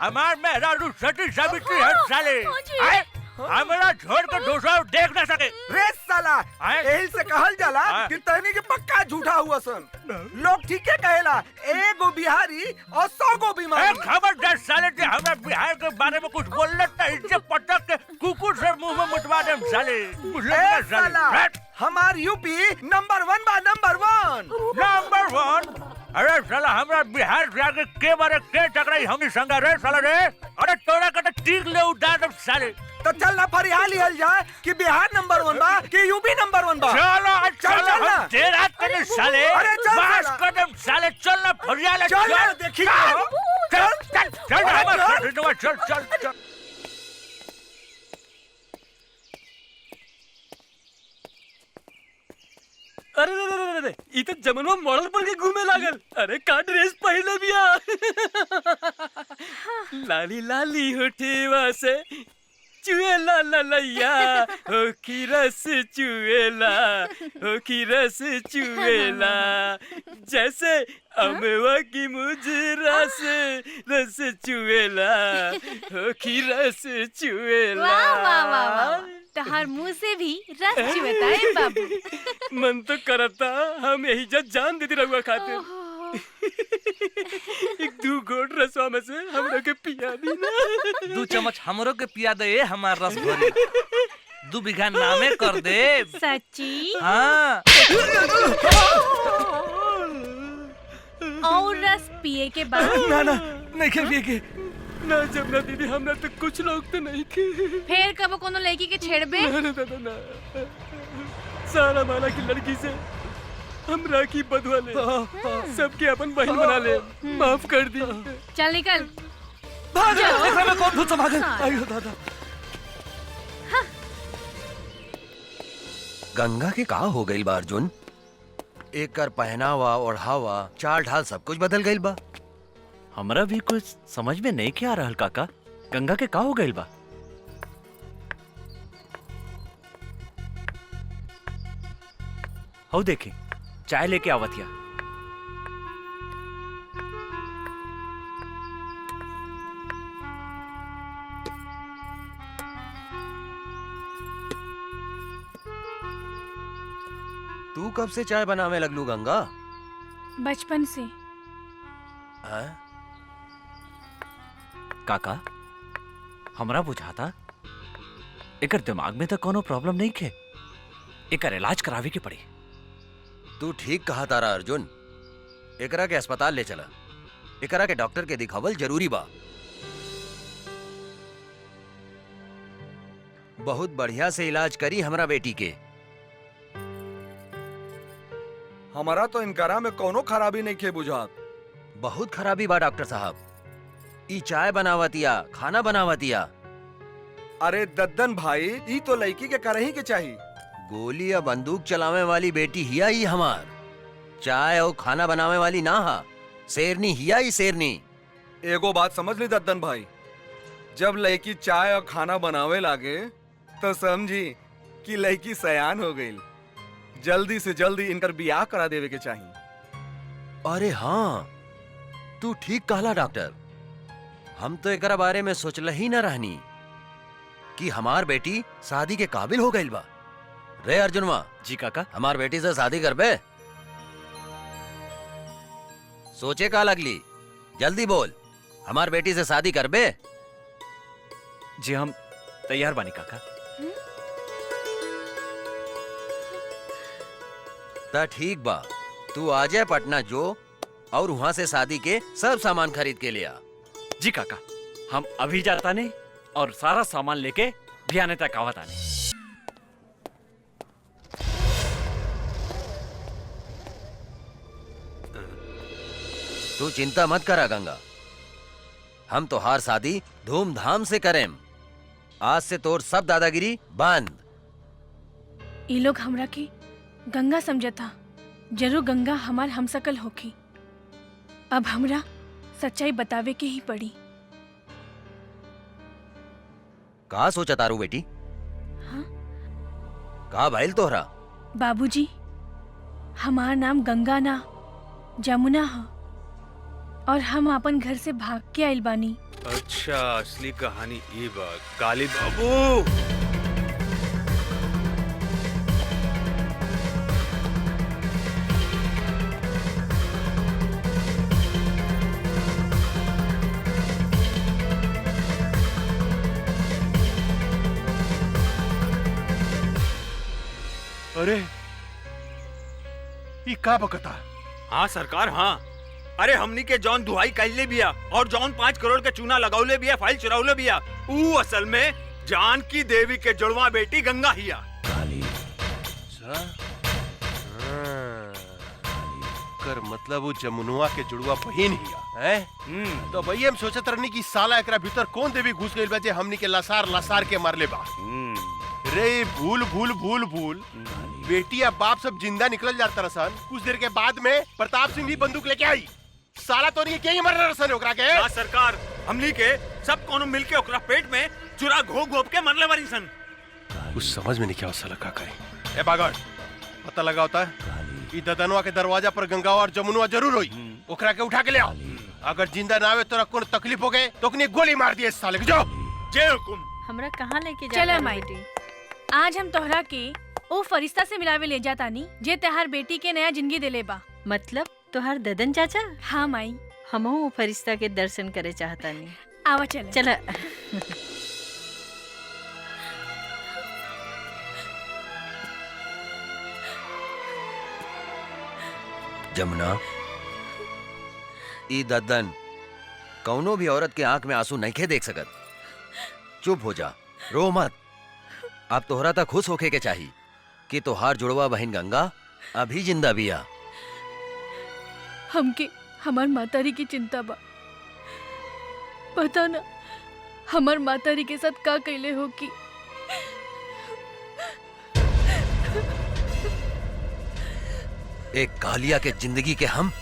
हमार मेहरारू सती सावित्री है साले। हमरा छोड़ के दूसरा देख ना सके। रे साला, एही से कहल जाला कि तहनी के पक्का झूठा हुआ सन। लोग ठीके कहेला, एगो बिहारी और 100 गो बीमारी। खबरदार साले जे हमरा बिहार के बारे में कुछ बोलले त इज्जत पटक के कुकुर से मुंह में मुतवा देम साले। ए साला, हमार यूपी नंबर 1 बा, नंबर 1। नंबर 1? अरे साला हमरा बिहार जाके के बारे के टकराई हमनी संग रे साला रे। अरे तोरा के त टीक ले उड़ा दम साले। तो चल ना फरियाल लिहल जाए कि बिहार नंबर 1 बा कि यूपी नंबर 1 बा। चलो ना तेरा तेरे साले। अरे चल बस कदम साले, चल ना फरियाल। चल ना देखी चल चल चल चल चल चल। अरे रे रे, ई तो जमनवा मॉडल बन के घूमे लागल। अरे का ड्रेस पहले बिया। लाली लाली होठेवा से चुएला ललैया, हो की रस चुएला, हो की रस चुएला, जैसे अमवा की मुजरा से रस चुएला, हो की रस चुएला। वाह वाह वाह वाह, तहार मुंह से भी रस चुएता है बाबू। मन तो करता हम यही जान देती रहुआ खाते। एक 2 घोट रसवा में से हमरा के पिया दी ना। 2 चम्मच हमरो के पिया दे हमार रस भरी। 2 बीघा नामे कर दे। सच्ची? हाँ। और रस पिए के बाद? ना ना नहीं के पिए के ना जमुना दीदी, हमरा तो कुछ लोग तो नहीं के। फिर कब कोनो लड़की के छेड़बे? ना ना सारा माला की लड़की से हमरा की बदवा ले, सबके अपन बहन बना ले, माफ कर दी। चल निकल। भाग जा। में कौन भूत समा गए? आयो दादा। गंगा के का हो गइल बा अर्जुन? एकर पहनावा ओढ़ावा चाल ढाल सब कुछ बदल गइल बा। हमरा भी कुछ समझ में नहीं क्या आ रहल काका। गंगा के का हो गइल बा? हो देखी चाय लेके आवतिया। तू कब से चाय बनावे लगलू गंगा? बचपन से। हाँ? काका हमरा बुझाता एकर दिमाग में तो कोनो प्रॉब्लम नहीं खे, एकर इलाज करावे के पड़ी। तू ठीक कहा तारा अर्जुन। एकरा के अस्पताल ले चला, एकरा के डॉक्टर के दिखावल जरूरी बा। बहुत बढ़िया से इलाज करी हमरा बेटी के। हमारा तो इनकरा में कोनो खराबी नहीं के बुझात। बहुत खराबी बा डॉक्टर साहब। ई चाय बनावतिया, खाना बनावतिया। अरे दद्दन भाई, ई तो लड़की के करही के चाहिए। गोली या बंदूक चलावे वाली बेटी हिया ही हमार। चाय और खाना बनावे वाली ना हा, शेरनी हिया ही शेरनी। एगो बात समझ ली दद्दन भाई, जब लड़की चाय और खाना बनावे लागे तो समझी कि लड़की सयान हो गई। जल्दी से जल्दी इनकर बियाह करा देवे के चाहिए। अरे हाँ, तू ठीक कहला डॉक्टर। हम तो एकरा बारे में सोचल ही न रहनी कि हमार बेटी शादी के काबिल हो गई बा। रे अर्जुनवा। जी काका। हमार बेटी से शादी करबे? सोचे का लगली, जल्दी बोल, हमार बेटी से शादी करबे? जी हम तैयार बानी काका। ता ठीक बा, तू आ जाए पटना जो और वहां से शादी के सब सामान खरीद के लिया। जी काका, हम अभी जाता नहीं और सारा सामान लेके भियाने तक आवत आने। तू चिंता मत करा गंगा, हम तो हार शादी धूमधाम से करें। आज से तोर सब दादागिरी बंद। ये लोग हमरा के गंगा समझता, जरूर गंगा हमार हमसकल होखी। अब हमरा सच्चाई बतावे के ही पड़ी। का सोचा तारू बेटी? हाँ? का भइल तोहरा? बाबूजी, हमार नाम गंगा ना जमुना है और हम अपन घर से भाग के आइल बानी। अच्छा, असली कहानी ये बा। काली बाबू अरे ये का बकता? हाँ सरकार, हाँ। अरे हमनी के जौन दुहाई कैले बिया और जौन 5 करोड़ के चूना लगाउले बिया, फाइल चुराउले बिया, ऊ असल में जानकी देवी के जुड़वा बेटी गंगा हिया। कर मतलब वो जमुनुआ के जुड़वा बहिन हिया है। तो भैया हम सोचत रहनी कि साला एकरा भीतर कौन देवी घुस गइल बा जे हमनी के लसार लसार के मारले बा। रे भूल भूल भूल भूल, बेटी या बाप सब जिंदा निकल जाता रसन। कुछ देर के बाद में प्रताप सिंह भी बंदूक लेके आई। साला तो नहीं क्या मर रसन ओकरा के। हाँ सरकार, हमनी के सब कोनो मिलके ओकरा पेट में चुरा घोप घोप के मरले बारी सन। कुछ समझ में नहीं क्या साला का करे। ए बागड़, पता लगा होता है ई ददनवा के दरवाजा पर गंगा और जमुनुआ जरूर होई। ओकरा के उठा के ले आओ। अगर जिंदा ना आवे तो कोई तकलीफ हो गए तो कनी गोली मार दिए साले के। जाओ। जय हुकुम। हमरा कहाँ लेके चला माई, आज हम तोहरा के ओ फरिश्ता से मिलावे ले जातानी जे तहार बेटी के नया जिंदगी देले बा। मतलब तोहार ददन चाचा? हाँ माई, हमहू फरिश्ता के दर्शन करे चाहतानी। आवा चला। चला। जमुना, ई दद्दन कौनो भी औरत के आंख में आंसू नहीं खे देख सकत। चुप हो जा, रो मत। अब तोहरा तक खुश होके के चाहिए कि तोहार जुड़वा बहन गंगा अभी जिंदा बिया। हमके हमार मातारी की चिंता बा। पता ना हमार मातारी के साथ का कैले हो कि एक कालिया के जिंदगी के हम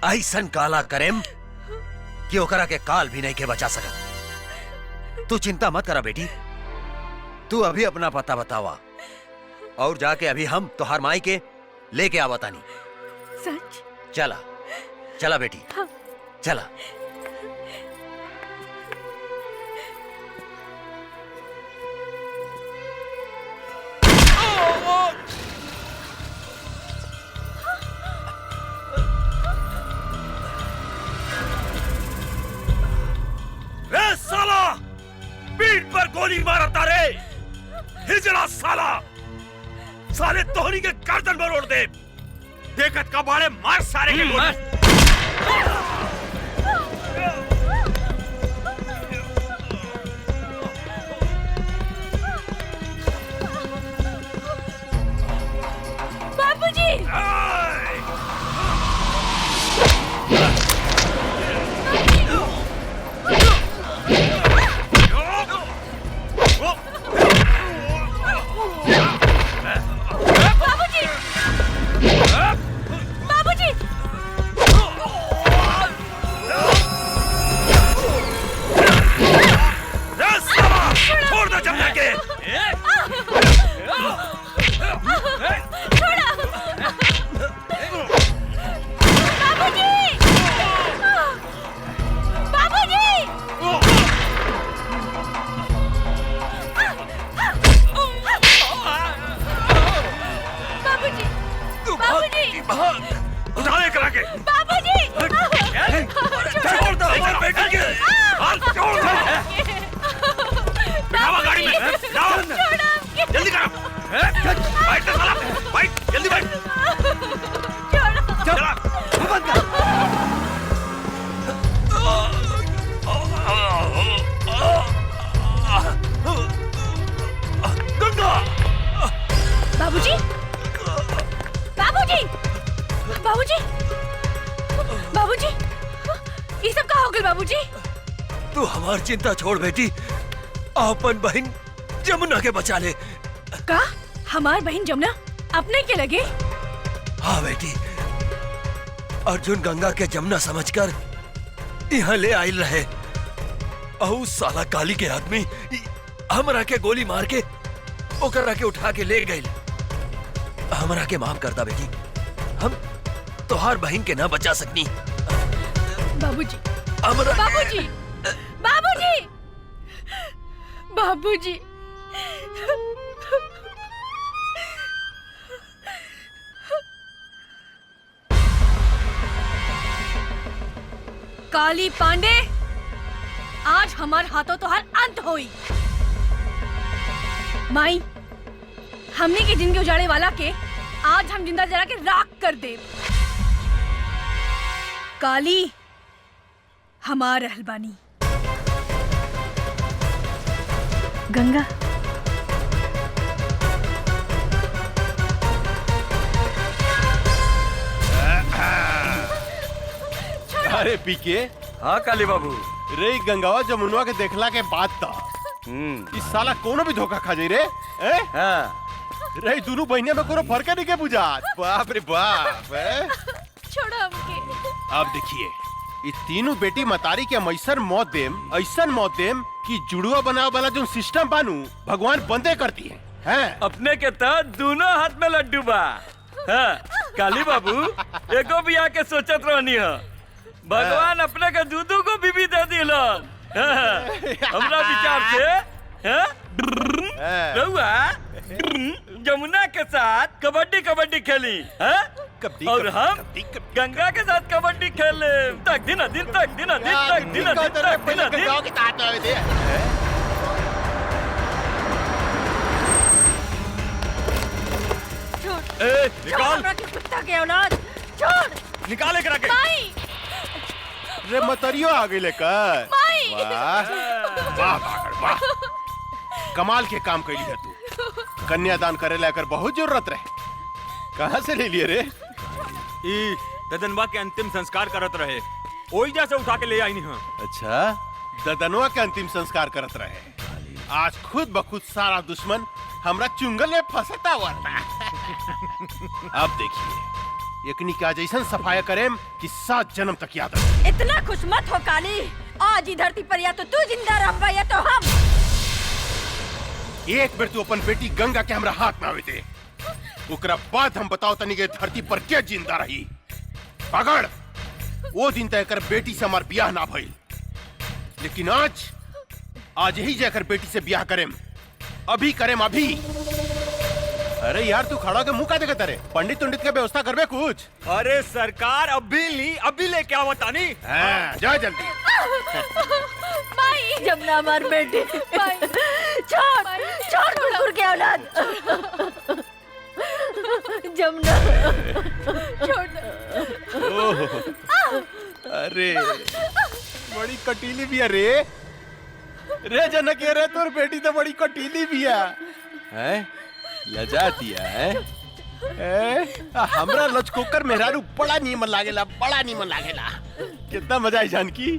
ऐसन काला करेम कि ओकरा के काल भी नहीं के बचा सकत। तू चिंता मत करा बेटी, तू अभी अपना पता बतावा और जाके अभी हम तोहार माई के लेके आवतानी। सच? चला चला बेटी। हाँ। चला। साला पीठ पर गोली मारता रे। हिजड़ा साला, साले तोहरी के गर्दन में रोड़ दे। देखत का बाड़े मार सारे के गोली। बाबूजी! बाबूजी! जल्दी करो। बैठ साला, बैठ जल्दी बैठ। चला बंद कर। गंगा। बाबूजी, बाबूजी, बाबूजी, बाबूजी, ये सब कहाँ हो गए बाबूजी? तू हमार चिंता छोड़ बेटी, अपन बहन जमुना के बचा ले। का हमार बहन जमुना अपने के लगे? हाँ बेटी, अर्जुन गंगा के जमुना समझकर यहाँ ले आयल रहे। और साला काली के आदमी हमरा के गोली मार के ओकरा के उठा के ले गए। हमरा के माफ करता बेटी, हम तोहार बहन के ना बचा सकनी। बाबूजी, हमरा बाबूजी, बाबूजी, बाबूजी, काली पांडे, आज हमारे हाथों तो हर अंत होई। माई, हमने की जिंदगी उजाड़े वाला के आज हम जिंदा जला के राख कर दे। काली हमार रहलबानी। गंगा, अरे पीके। हाँ काली बाबू। रे गंगावा जमुनवा के देखला के बाद था इस साला कोनो भी धोखा खा जाई रे। हाँ। रे दोनों बहने में कोनो फर्क नहीं के बुझात। बाप रे बाप। छोड़ो हमके। अब देखिए, ये तीनों बेटी मतारी के हम ऐसन मौत देम कि जुड़वा बनावे वाला जो सिस्टम बानू भगवान बंदे करती है। अपने के तो दोनों हाथ में लड्डू बा। हाँ, काली बाबू एको भी आके सोचत रहनी है भगवान अपने के दूधू को बीबी दे दिलन। हमरा विचार से रहुआ जमुना के साथ कबड्डी कबड्डी खेली और हम गंगा के साथ कबड्डी खेले तक दिन निकाल कुत्ता के औलाद, छोड़। निकाले करा के। माई, रे मतरियो आ गई लेकर। माई। वाह वाह पागल वाह, कमाल के काम कैली है तू। कन्यादान करे लेकर बहुत जरूरत रहे, कहाँ से ले लिए रे? ई ददनवा के अंतिम संस्कार करत रहे, ओई जैसे उठा के ले आई नहीं। अच्छा, ददनवा के अंतिम संस्कार करत रहे। आज खुद बखुद सारा दुश्मन हमरा चुंगल में फंसता हुआ था। अब देखिए, एकनी का जैसन सफाया करेम कि 7 जन्म तक याद रहे। इतना खुश मत हो काली, आज ही धरती पर या तो तू जिंदा रहबा या तो हम। एक बेर तू अपन बेटी गंगा के हमरा हाथ में आवे दे, ओकरा बाद हम बताओ तनी के धरती पर के जिंदा रही। पकड़, वो दिन तक कर बेटी से हमार ब्याह ना भइल, लेकिन आज ही जाकर बेटी से ब्याह करेम। अभी करेम अभी। अरे यार तू खड़ा के मुंह का देखत रे? पंडित उंडित के व्यवस्था करबे कुछ? अरे सरकार अभी लेके आवता नहीं। हाँ, जा जल्दी। माई, जमुना हमार बेटी। छोड़ कुकुर के औलाद। जमुना, छोड़। अरे बड़ी कटीली भी है रे। रे जनक रे, तोर बेटी तो बड़ी कटीली भी है। लजाती है। हमरा लचकोकर मेहरारू बड़ा नीमन लागेला, बड़ा नीमन लागेला। कितना मजा आई जानकी,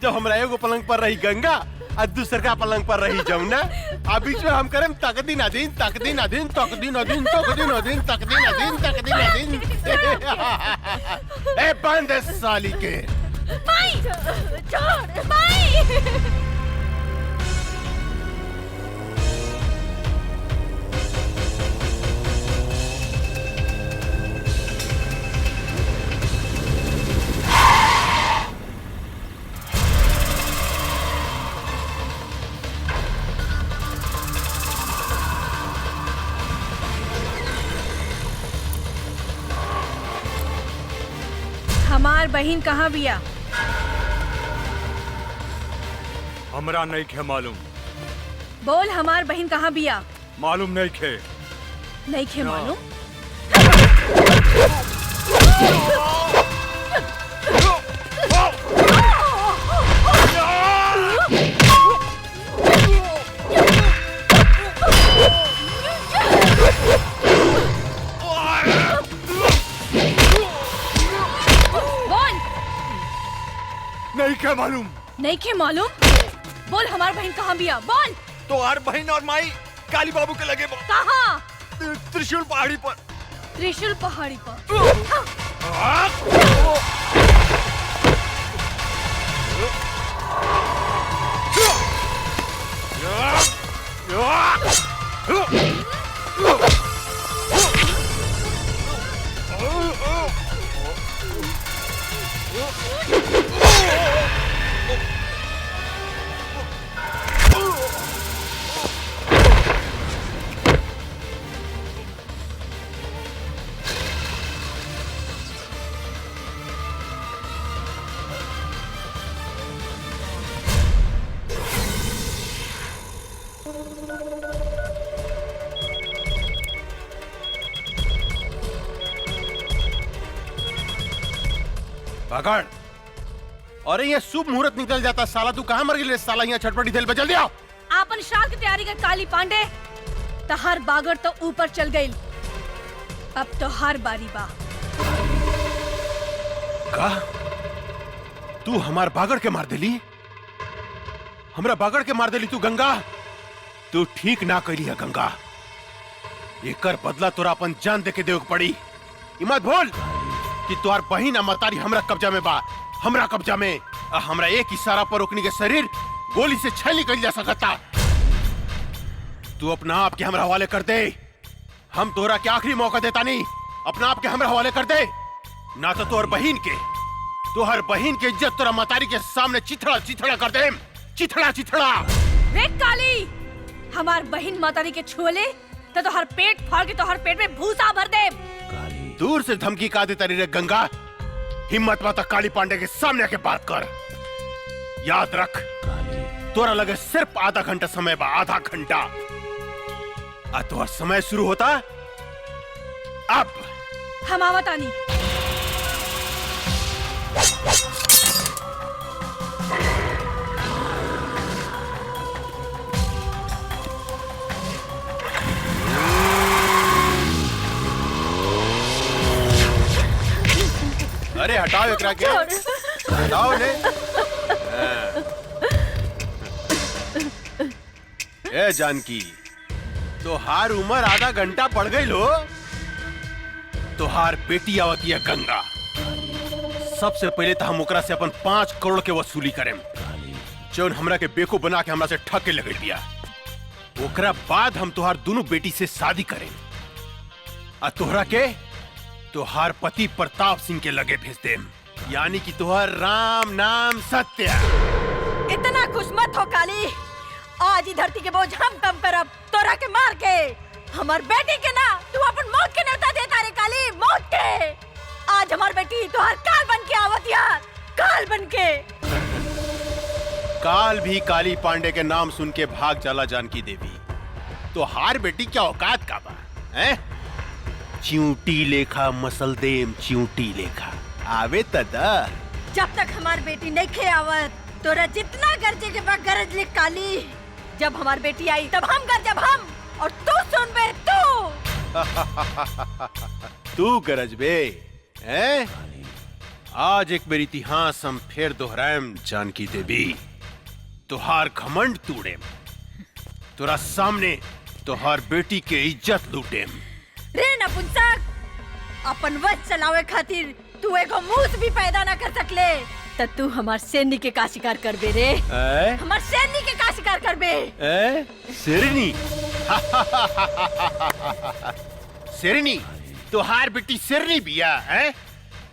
जब हमरा एगो पलंग पर रही गंगा और दूसरा पलंग पर रही जमुना, आ बीच में हम करें तकदीन अदीन तकदीन अदीन तकदीन अदीन तकदीन अदीन तकदीन अदीन तकदीन अदीन। ए बंद साली के। माई, छोड़ माई। हमार बहन कहाँ बिया? हमरा नहीं खे मालूम। बोल, हमार बहन कहाँ बिया? मालूम नहीं खे। नहीं खे मालूम? बोल। नहीं खे मालूम। नहीं खे मालूम? बोल हमार बहन कहाँ बिया? बोल। तो हर बहन और माई काली बाबू के लगे कहाँ? त्रिशूल पहाड़ी पर। त्रिशूल पहाड़ी पर। भगड़। अरे ये शुभ मुहूर्त निकल जाता साला, तू कहाँ मर गई साला? यहाँ छटपटी दिल पे जल्दी आओ। आपन श्राद्ध की तैयारी कर काली पांडे। तहार बागड़ तो ऊपर चल गई, अब तो हर बारी बा। का तू हमार बागड़ के मार देली? हमरा बागड़ के मार देली तू गंगा? तू ठीक ना कैली है गंगा। एकर बदला तोरा अपन जान दे के देव पड़ी। मत भूल कि तोहार बहिन अमतारी हमरा कब्जा में बा, हमरा कब्जा में। हमरा एक इशारा पर ओकनी के शरीर गोली से छलनी कर जा सकता। तू अपना आप के हमरा हवाले कर दे। हम तोरा के आखिरी मौका देता नहीं, अपना आप के हमरा हवाले कर दे, ना तो तोहर बहिन के, तोहर बहिन के इज्जत तोरा मतारी के सामने चिथड़ा चिथड़ा कर दे। चिथड़ा चिथड़ा। रे काली, हमार बहिन मातारी के छुले तो तोहर पेट फाड़ के तोहर पेट में भूसा भर दे। दूर से धमकी का देता रे गंगा। हिम्मत माता काली पांडे के सामने आके बात कर। याद रख, तोरा लगे सिर्फ आधा घंटा समय बा, आधा घंटा। तोहर समय शुरू होता अब। हम आवतानी। अरे हटाओ एकरा के, हटाओ ने। ए जानकी, तोहार उम्र आधा घंटा पड़ गई लो। तोहार बेटी आवती है गंगा। सबसे पहले तो हम ओकरा से अपन 5 करोड़ के वसूली करें, जौन हमरा के बेवकूफ बना के हमरा से ठग के लगे दिया। ओकरा बाद हम तोहार दोनों बेटी से शादी करें, और तोहरा के तोहार पति प्रताप सिंह के लगे भेज देम, यानी कि तोहार राम नाम सत्य। इतना खुश मत हो काली। आज ही धरती के बोझ हम कम करब, तोरा के मार के। हमार बेटी के ना तू अपन मौत के न्योता देता रे काली, मौत के। आज हमार बेटी तोहार काल बन के आवत यार, काल बन के। काल भी काली पांडे के नाम सुन के भाग जाला जानकी देवी। तोहार बेटी क्या औकात का बा हैं? चिंटी लेखा मसल देम, चिंटी लेखा आवे तदा। जब तक हमार बेटी नहीं खे आवत, तोरा जितना गरजे के बाद गरज ले काली। जब हमार बेटी आई तब हम गरजब हम, और तू सुन बे तू। तू गरज बे हैं? आज एक मेरी इतिहास हम फिर दोहराएम जानकी देवी। तोहार घमंड तोड़ेम, तोरा सामने तोहार बेटी के इज्जत लूटेम। रे नपुंसक, अपन वश चलावे खातिर तू एगो मूस भी पैदा ना कर सकले, त तू हमार सैनी के का शिकार करबे रे? हमार सैनी के का शिकार करबे? शेरनी। शेरनी, तोहार बेटी शेरनी बिया है?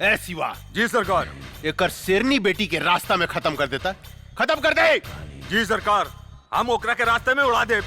ए शिवा। जी सरकार। एकर शेरनी बेटी के रास्ता में खत्म कर देता, खत्म कर दे। जी सरकार, हम ओकरा के रास्ते में उड़ा दे।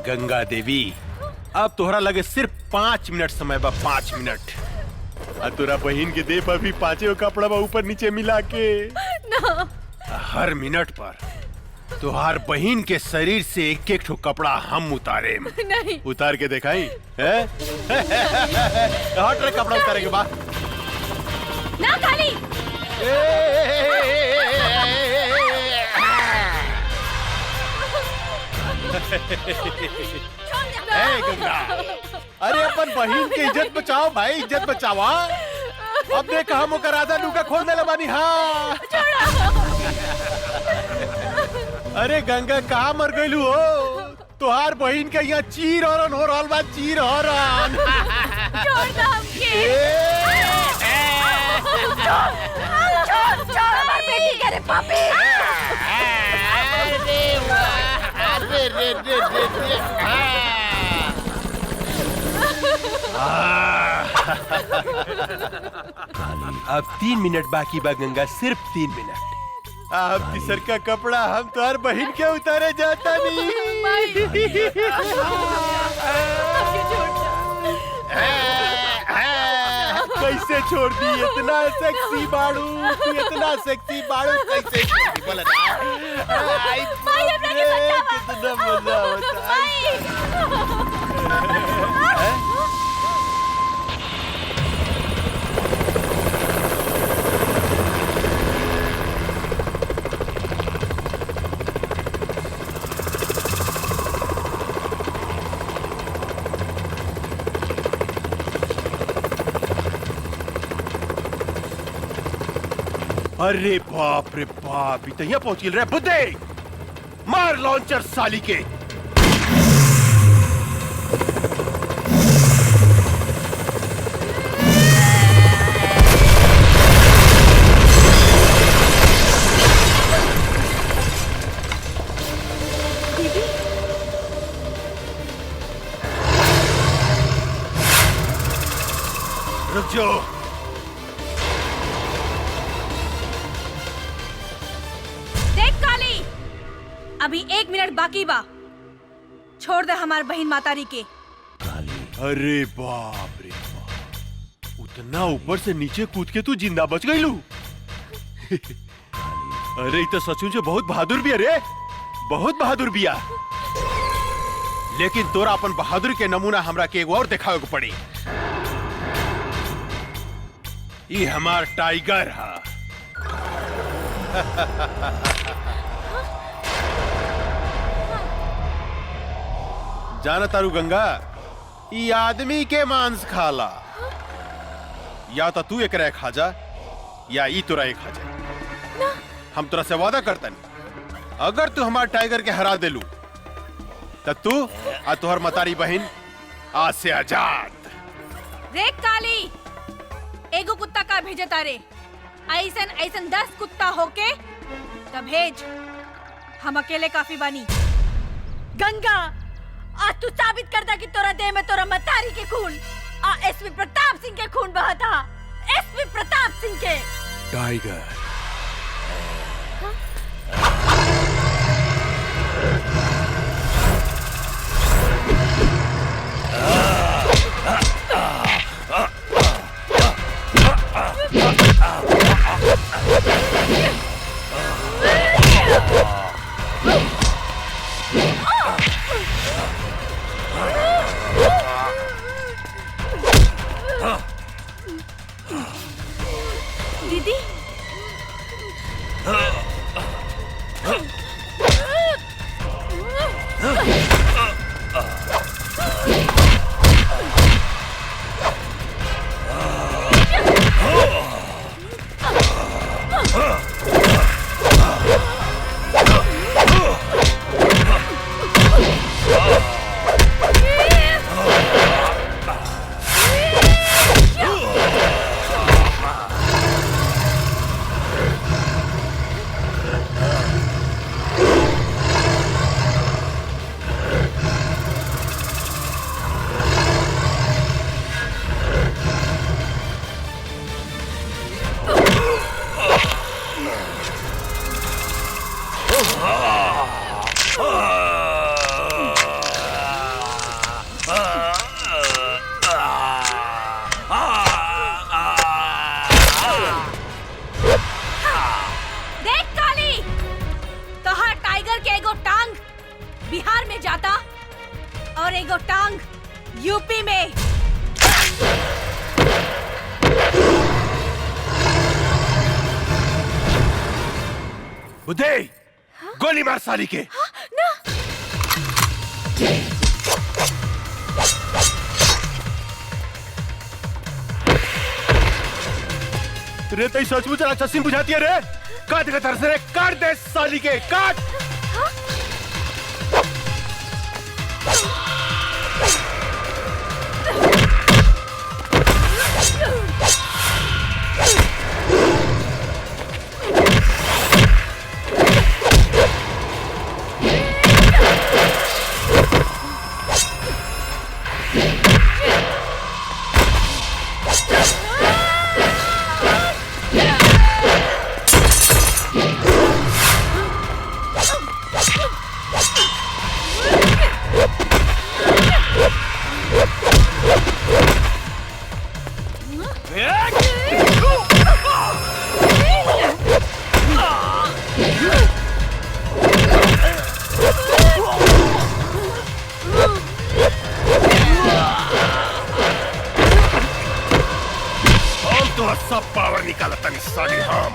गंगा देवी, अब तोहरा लगे सिर्फ 5 मिनट समय बा, 5 मिनट। तोरा बहन के दे पर भी 5 कपड़ा बा ऊपर नीचे मिला के ना। हर मिनट पर तुहार बहन के शरीर से एक एक ठो कपड़ा हम उतारे। नहीं। उतार के दिखाई है? हट रे, कपड़ा उतारे के बाद ना खाली। गंगा, अरे अपन बहन की इज्जत बचाओ भाई, इज्जत बचावा। अब देख हम ओकर आधा लुका खोल देले बानी। हाँ अरे गंगा, कहाँ मर गइलू हो? तुहार बहन के यहाँ चीर हरन हो रहल बा, चीर हरन। छोड़ दो हमके। छोड़ हमार बेटी के रे पापी। अब 3 मिनट बाकी बा गंगा, सिर्फ 3 मिनट। अब तीसर का कपड़ा हम तुहार बहन के उतारे जाता नहीं। कैसे छोड़ दी? इतना सेक्सी बाड़ू, इतना सेक्सी बाड़ू, कैसे छोड़ दी? बोला ना। कितना मजा होता है। अरे बाप रे बाप, इतना पहुंच गिल रहा है। बुद्धे मार लॉन्चर साली के। रुक जाओ। देख काली, अभी 1 मिनट बाकी बा। छोड़ दे हमार बहन मातारी के। अरे बाप रे बाप, उतना ऊपर से नीचे कूद के तू जिंदा बच गई लू। अरे ये तो सचमुच बहुत बहादुर भी है रे, बहुत बहादुर बिया। लेकिन तोरा अपन बहादुर के नमूना हमरा के एगो और दिखावे को पड़ी। ये हमार टाइगर है। जाना तारू गंगा, ये आदमी के मांस खाला। या तो तू एक खा जा, या ई तोरा एक खा जा। हम तोरा से वादा करतन, अगर तू हमार टाइगर के हरा देलू तो तू और तुहर मतारी बहन आज से आजाद। देख काली, एगो कुत्ता का भेजे तारे। ऐसन ऐसन 10 कुत्ता होके तब भेज, हम अकेले काफी बानी। गंगा, आज तू साबित कर दा कि तोरा देह में तोरा मतारी के खून आ एसपी प्रताप सिंह के खून बहा था। एसपी प्रताप सिंह के। टाइगर, दीदी, Ah! देख काली, तोहार टाइगर के एगो टांग बिहार में जाता और एगो टांग यूपी में। बुद्धे, गोली मार साली के। रे तई सचमुच राक्षसी बुझाती है रे। काट के तरस रे, काट दे साली के, काट। सब पावर निकाला तनी साली हम।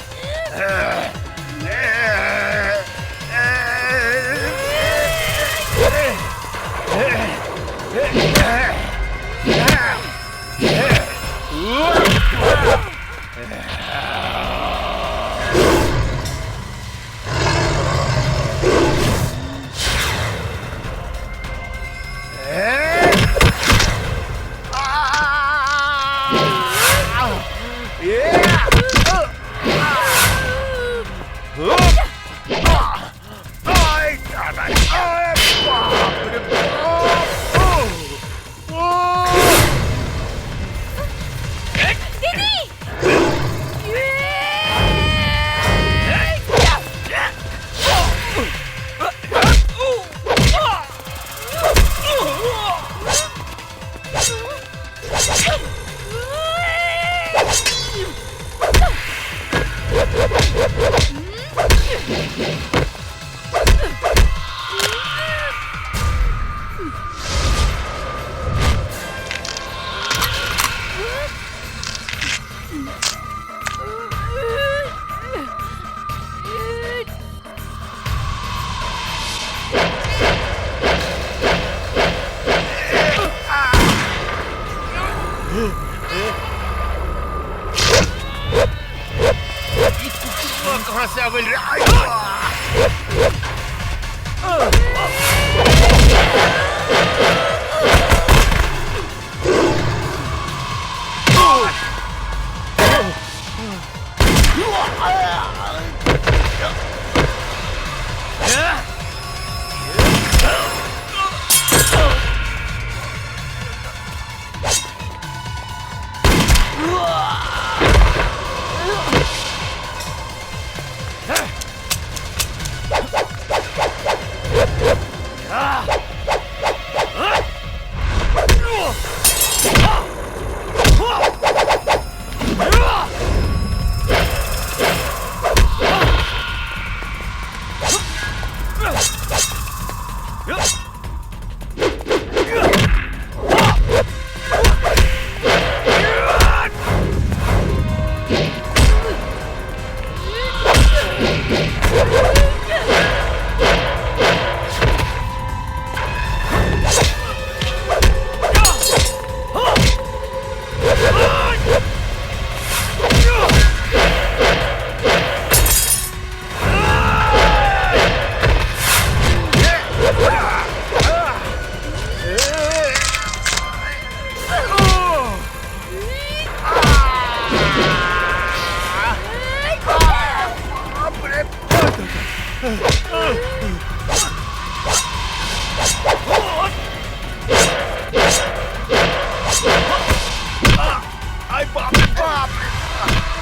कहाँ से आविल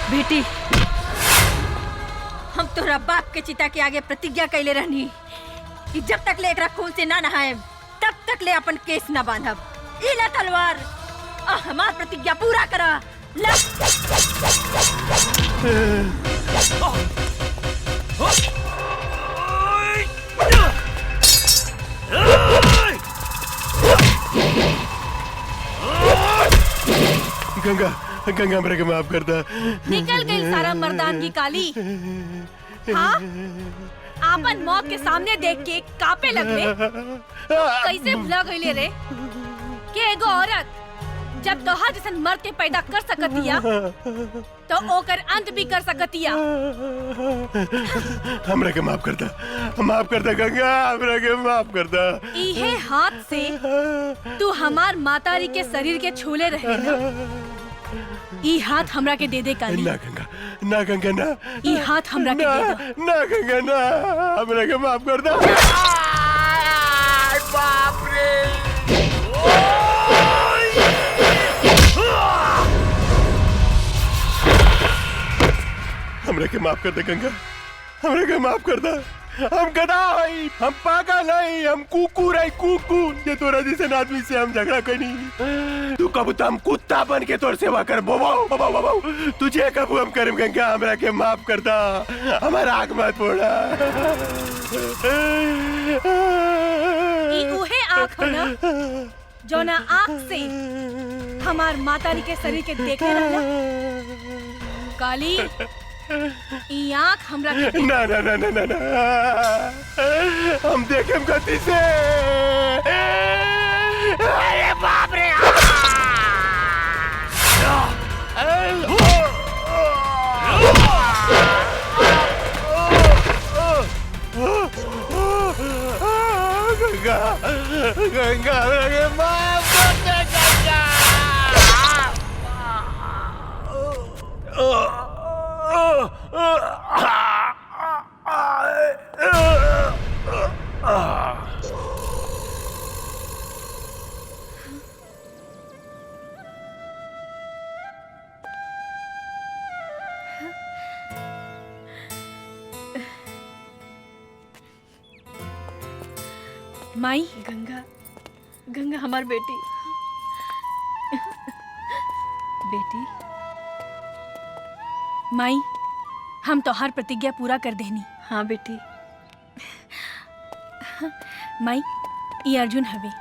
बेटी, हम तोरा बाप के चिता के आगे प्रतिज्ञा कैले रहनी कि जब तक ले एकरा खून से ना नहाए तब तक ले अपन केस ना बांधब। ई ला तलवार आ हमार प्रतिज्ञा पूरा करा। ला गंगा गंगा मेरे को माफ कर दा। निकल गई सारा मर्दान की काली। हाँ आपन मौत के सामने देख के कापे लगले। कैसे भुला गईले रे कि एगो औरत जब तोहार जैसन मर्द के पैदा कर सकतिया तो ओकर अंत भी कर सकतिया। हमरा के माफ कर दा गंगा, हमरा के माफ कर दा। इहे हाथ से तू हमार मातारी के शरीर के छूले रहे ना। ई हाथ हमरा के दे दे काली। ना गंगा ना। ई हाथ हमरा के दे दो। ना गंगा ना, हमरा के माफ कर दा। बाप रे। हमरा के माफ कर दे गंगा, हमरा के माफ कर दे। हम गधा हई, हम पागल हई, हम कुकुर हई, कुकुर। ये तोरा जैसे आदमी से हम झगड़ा करी। तू कब तो हम कुत्ता बन के तोर सेवा कर बोबो। तुझे कब हम करम गंगा, हमरा के माफ कर दा। हमारा आग मत फोड़ा। ई उहे आँख हो ना जो ना आँख से हमार मातारी के शरीर के देखे रहला। काली ई आँख हमरा के ना ना ना ना ना, हम देखेम गति से। अरे बाप रे। गंगा गंगा मेरे माफ कर दे गंगा। माई गंगा, गंगा हमार बेटी। बेटी माई हम तो हर प्रतिज्ञा पूरा कर देनी। हाँ बेटी। माई ये अर्जुन हवे।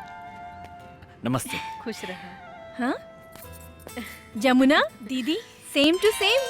नमस्ते। खुश रहा। हाँ जमुना दीदी सेम टू सेम।